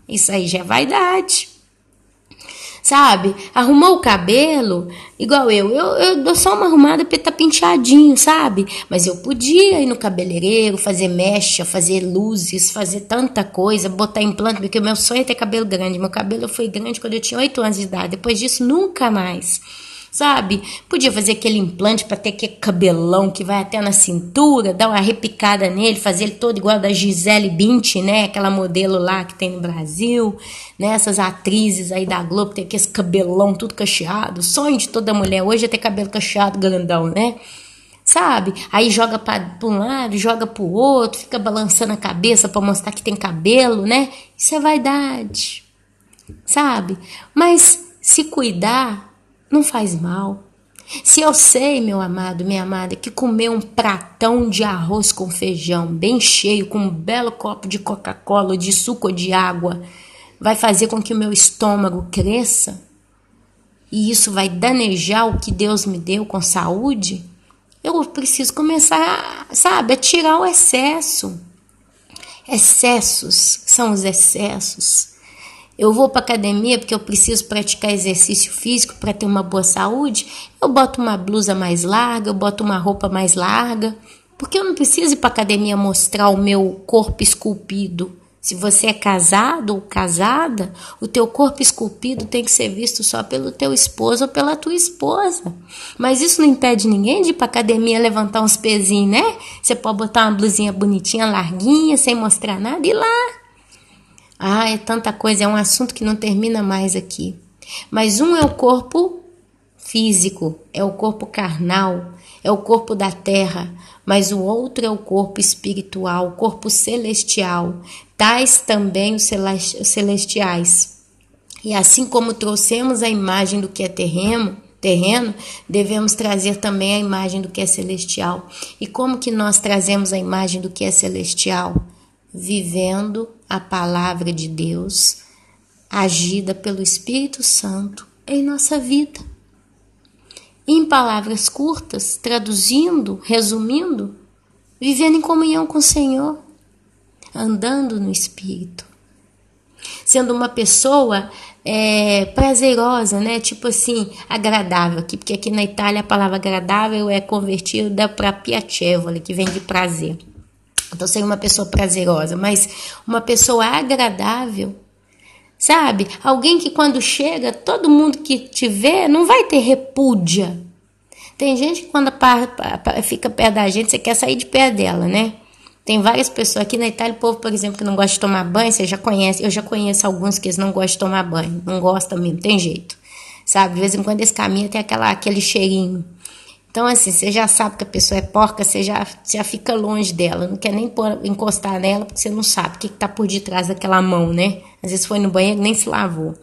isso aí já é vaidade. Sabe, arrumou o cabelo, igual eu dou só uma arrumada pra ele tá penteadinho, sabe? Mas eu podia ir no cabeleireiro, fazer mecha, fazer luzes, fazer tanta coisa, botar implante, porque o meu sonho é ter cabelo grande. Meu cabelo foi grande quando eu tinha 8 anos de idade, depois disso nunca mais. Sabe, podia fazer aquele implante para ter aquele cabelão que vai até na cintura, dar uma repicada nele, fazer ele todo igual da Gisele Bündchen, né? Aquela modelo lá que tem no Brasil, né? Essas atrizes aí da Globo, tem aquele cabelão tudo cacheado. O sonho de toda mulher hoje é ter cabelo cacheado grandão, né? Sabe? Aí joga para um lado, joga para o outro, fica balançando a cabeça para mostrar que tem cabelo, né? Isso é vaidade, sabe? Mas se cuidar não faz mal. Se eu sei, meu amado, minha amada, que comer um pratão de arroz com feijão bem cheio, com um belo copo de Coca-Cola, de suco ou de água, vai fazer com que o meu estômago cresça, e isso vai danejar o que Deus me deu com saúde, eu preciso começar, sabe, a tirar o excesso. Excessos são os excessos. Eu vou para academia porque eu preciso praticar exercício físico para ter uma boa saúde. Eu boto uma blusa mais larga, eu boto uma roupa mais larga, porque eu não preciso ir para academia mostrar o meu corpo esculpido. Se você é casado ou casada, o teu corpo esculpido tem que ser visto só pelo teu esposo ou pela tua esposa. Mas isso não impede ninguém de ir para academia levantar uns pezinhos, né? Você pode botar uma blusinha bonitinha, larguinha, sem mostrar nada e ir lá. Ah, é tanta coisa, é um assunto que não termina mais aqui. Mas um é o corpo físico, é o corpo carnal, é o corpo da terra, mas o outro é o corpo espiritual, o corpo celestial, tais também os celestiais. E assim como trouxemos a imagem do que é terreno, devemos trazer também a imagem do que é celestial. E como que nós trazemos a imagem do que é celestial? Vivendo a palavra de Deus, agida pelo Espírito Santo em nossa vida. Em palavras curtas, traduzindo, resumindo, vivendo em comunhão com o Senhor, andando no Espírito, sendo uma pessoa prazerosa, né? Tipo assim, agradável, porque aqui na Itália a palavra agradável é convertida para piacevole, que vem de prazer. Então, ser uma pessoa prazerosa, mas uma pessoa agradável, sabe? Alguém que quando chega, todo mundo que te vê não vai ter repúdia. Tem gente que quando fica perto da gente, você quer sair de perto dela, né? Tem várias pessoas aqui na Itália, o povo, por exemplo, que não gosta de tomar banho, você já conhece, eu já conheço alguns que eles não gostam de tomar banho, não gostam mesmo, tem jeito, sabe? De vez em quando eles caminham, tem aquele cheirinho. Então, assim, você já sabe que a pessoa é porca, você já fica longe dela, não quer nem encostar nela, porque você não sabe o que está por detrás daquela mão, né? Às vezes foi no banheiro e nem se lavou.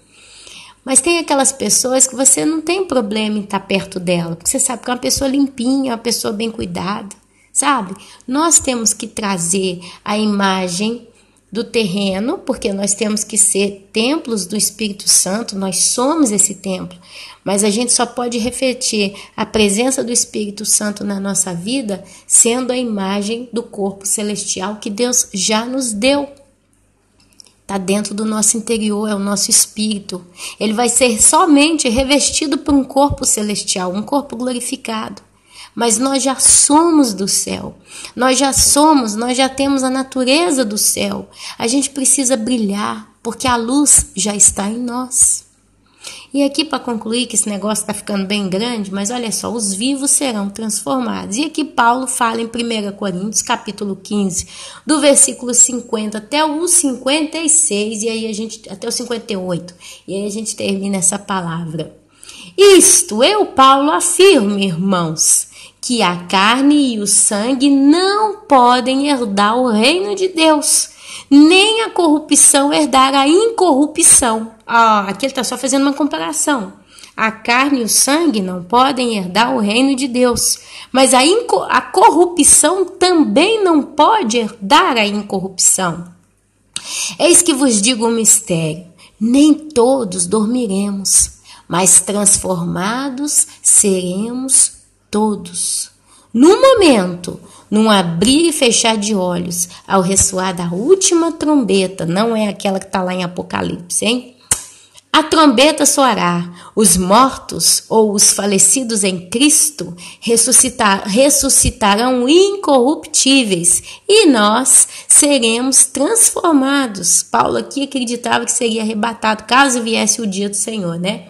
Mas tem aquelas pessoas que você não tem problema em estar perto dela, porque você sabe que é uma pessoa limpinha, uma pessoa bem cuidada, sabe? Nós temos que trazer a imagem do terreno, porque nós temos que ser templos do Espírito Santo, nós somos esse templo, mas a gente só pode refletir a presença do Espírito Santo na nossa vida sendo a imagem do corpo celestial que Deus já nos deu. Está dentro do nosso interior, é o nosso espírito. Ele vai ser somente revestido por um corpo celestial, um corpo glorificado. Mas nós já somos do céu, nós já temos a natureza do céu. A gente precisa brilhar, porque a luz já está em nós. E aqui para concluir, que esse negócio está ficando bem grande, mas olha só, os vivos serão transformados. E aqui Paulo fala em 1 Coríntios, capítulo 15, do versículo 50 até o 56, e aí até o 58, e aí a gente termina essa palavra. Isto eu, Paulo, afirmo, irmãos, que a carne e o sangue não podem herdar o reino de Deus, nem a corrupção herdar a incorrupção. Aqui ele está só fazendo uma comparação. A carne e o sangue não podem herdar o reino de Deus, mas a corrupção também não pode herdar a incorrupção. Eis que vos digo um mistério: nem todos dormiremos, mas transformados seremos todos. Num momento, num abrir e fechar de olhos, ao ressoar da última trombeta, não é aquela que está lá em Apocalipse, hein? A trombeta soará, os mortos ou os falecidos em Cristo ressuscitarão incorruptíveis e nós seremos transformados. Paulo aqui acreditava que seria arrebatado caso viesse o dia do Senhor, né?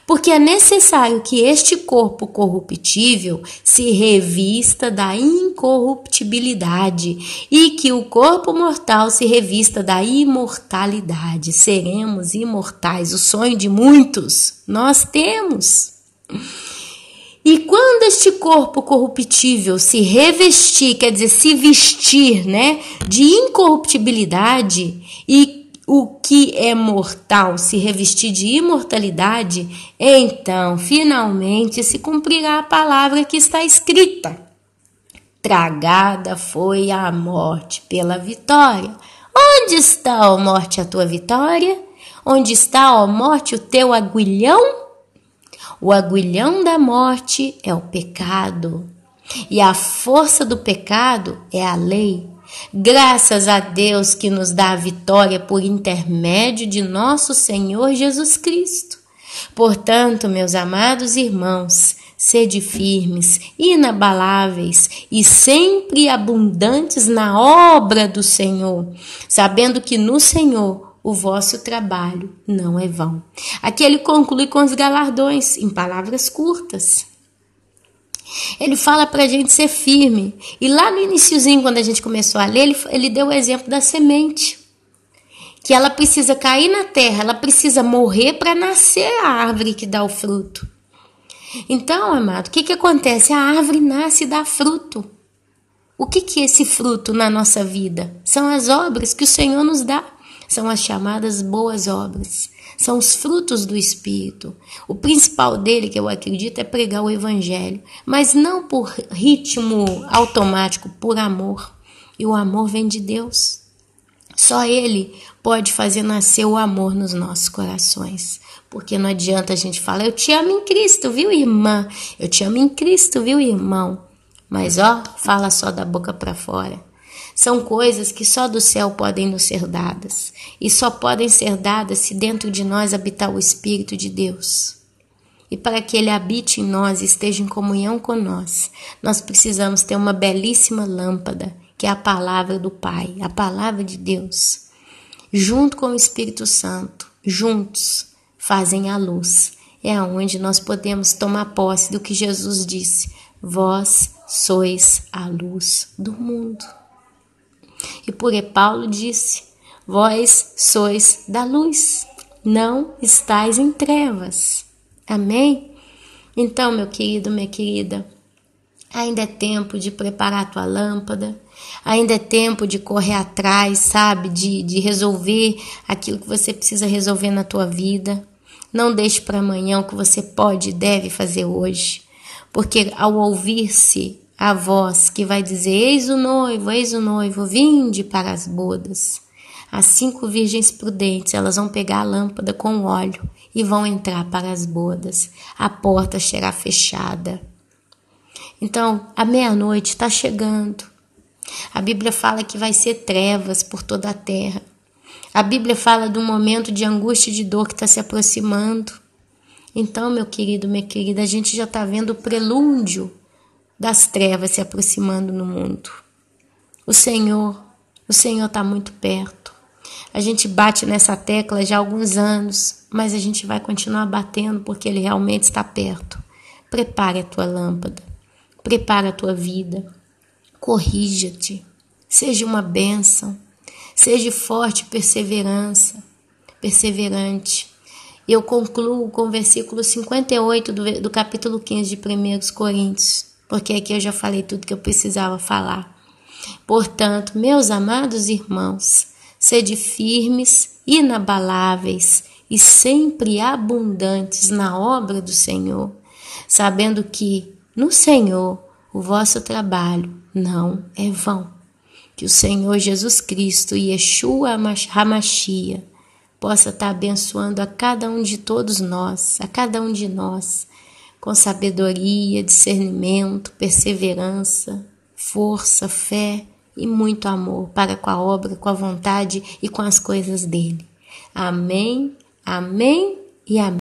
Porque é necessário que este corpo corruptível se revista da incorruptibilidade e que o corpo mortal se revista da imortalidade. Seremos imortais, o sonho de muitos nós temos. E quando este corpo corruptível se revestir, quer dizer, se vestir, né, de incorruptibilidade e o que é mortal se revestir de imortalidade, então, finalmente, se cumprirá a palavra que está escrita. Tragada foi a morte pela vitória. Onde está, ó morte, a tua vitória? Onde está, ó morte, o teu aguilhão? O aguilhão da morte é o pecado, e a força do pecado é a lei. Graças a Deus que nos dá a vitória por intermédio de nosso Senhor Jesus Cristo. Portanto, meus amados irmãos, sede firmes, inabaláveis e sempre abundantes na obra do Senhor, sabendo que no Senhor o vosso trabalho não é vão. Aqui ele conclui com os galardões, em palavras curtas. Ele fala para a gente ser firme. E lá no iniciozinho, quando a gente começou a ler, ele deu o exemplo da semente. Que ela precisa cair na terra, ela precisa morrer para nascer a árvore que dá o fruto. Então, amado, o que acontece? A árvore nasce e dá fruto. O que é esse fruto na nossa vida? São as obras que o Senhor nos dá. São as chamadas boas obras. São os frutos do Espírito. O principal dele, que eu acredito, é pregar o Evangelho. Mas não por ritmo automático, por amor. E o amor vem de Deus. Só Ele pode fazer nascer o amor nos nossos corações. Porque não adianta a gente falar, eu te amo em Cristo, viu, irmã? Eu te amo em Cristo, viu, irmão? Mas, fala só da boca para fora. São coisas que só do céu podem nos ser dadas. E só podem ser dadas se dentro de nós habitar o Espírito de Deus. E para que Ele habite em nós e esteja em comunhão com nós, nós precisamos ter uma belíssima lâmpada, que é a palavra do Pai, a palavra de Deus. Junto com o Espírito Santo, juntos, fazem a luz. É onde nós podemos tomar posse do que Jesus disse. Vós sois a luz do mundo. E por Paulo disse, vós sois da luz, não estais em trevas. Amém? Então, meu querido, minha querida, ainda é tempo de preparar a tua lâmpada, ainda é tempo de correr atrás, sabe, de resolver aquilo que você precisa resolver na tua vida. Não deixe para amanhã o que você pode e deve fazer hoje, porque ao ouvir-se a voz que vai dizer, eis o noivo, vinde para as bodas. As 5 virgens prudentes, elas vão pegar a lâmpada com óleo e vão entrar para as bodas. A porta será fechada. Então, a meia-noite está chegando. A Bíblia fala que vai ser trevas por toda a terra. A Bíblia fala de um momento de angústia e de dor que está se aproximando. Então, meu querido, minha querida, a gente já está vendo o prelúdio das trevas se aproximando no mundo. O Senhor está muito perto. A gente bate nessa tecla já há alguns anos, mas a gente vai continuar batendo porque Ele realmente está perto. Prepare a tua lâmpada, prepare a tua vida, corrija-te, seja uma bênção, seja forte e perseverante. Eu concluo com o versículo 58 do capítulo 15 de 1 Coríntios, porque aqui eu já falei tudo que eu precisava falar. Portanto, meus amados irmãos, sede firmes, inabaláveis e sempre abundantes na obra do Senhor, sabendo que no Senhor o vosso trabalho não é vão. Que o Senhor Jesus Cristo e Yeshua HaMashiach possa estar abençoando a cada um de todos nós, a cada um de nós, com sabedoria, discernimento, perseverança, força, fé e muito amor para com a obra, com a vontade e com as coisas dele. Amém, amém e amém.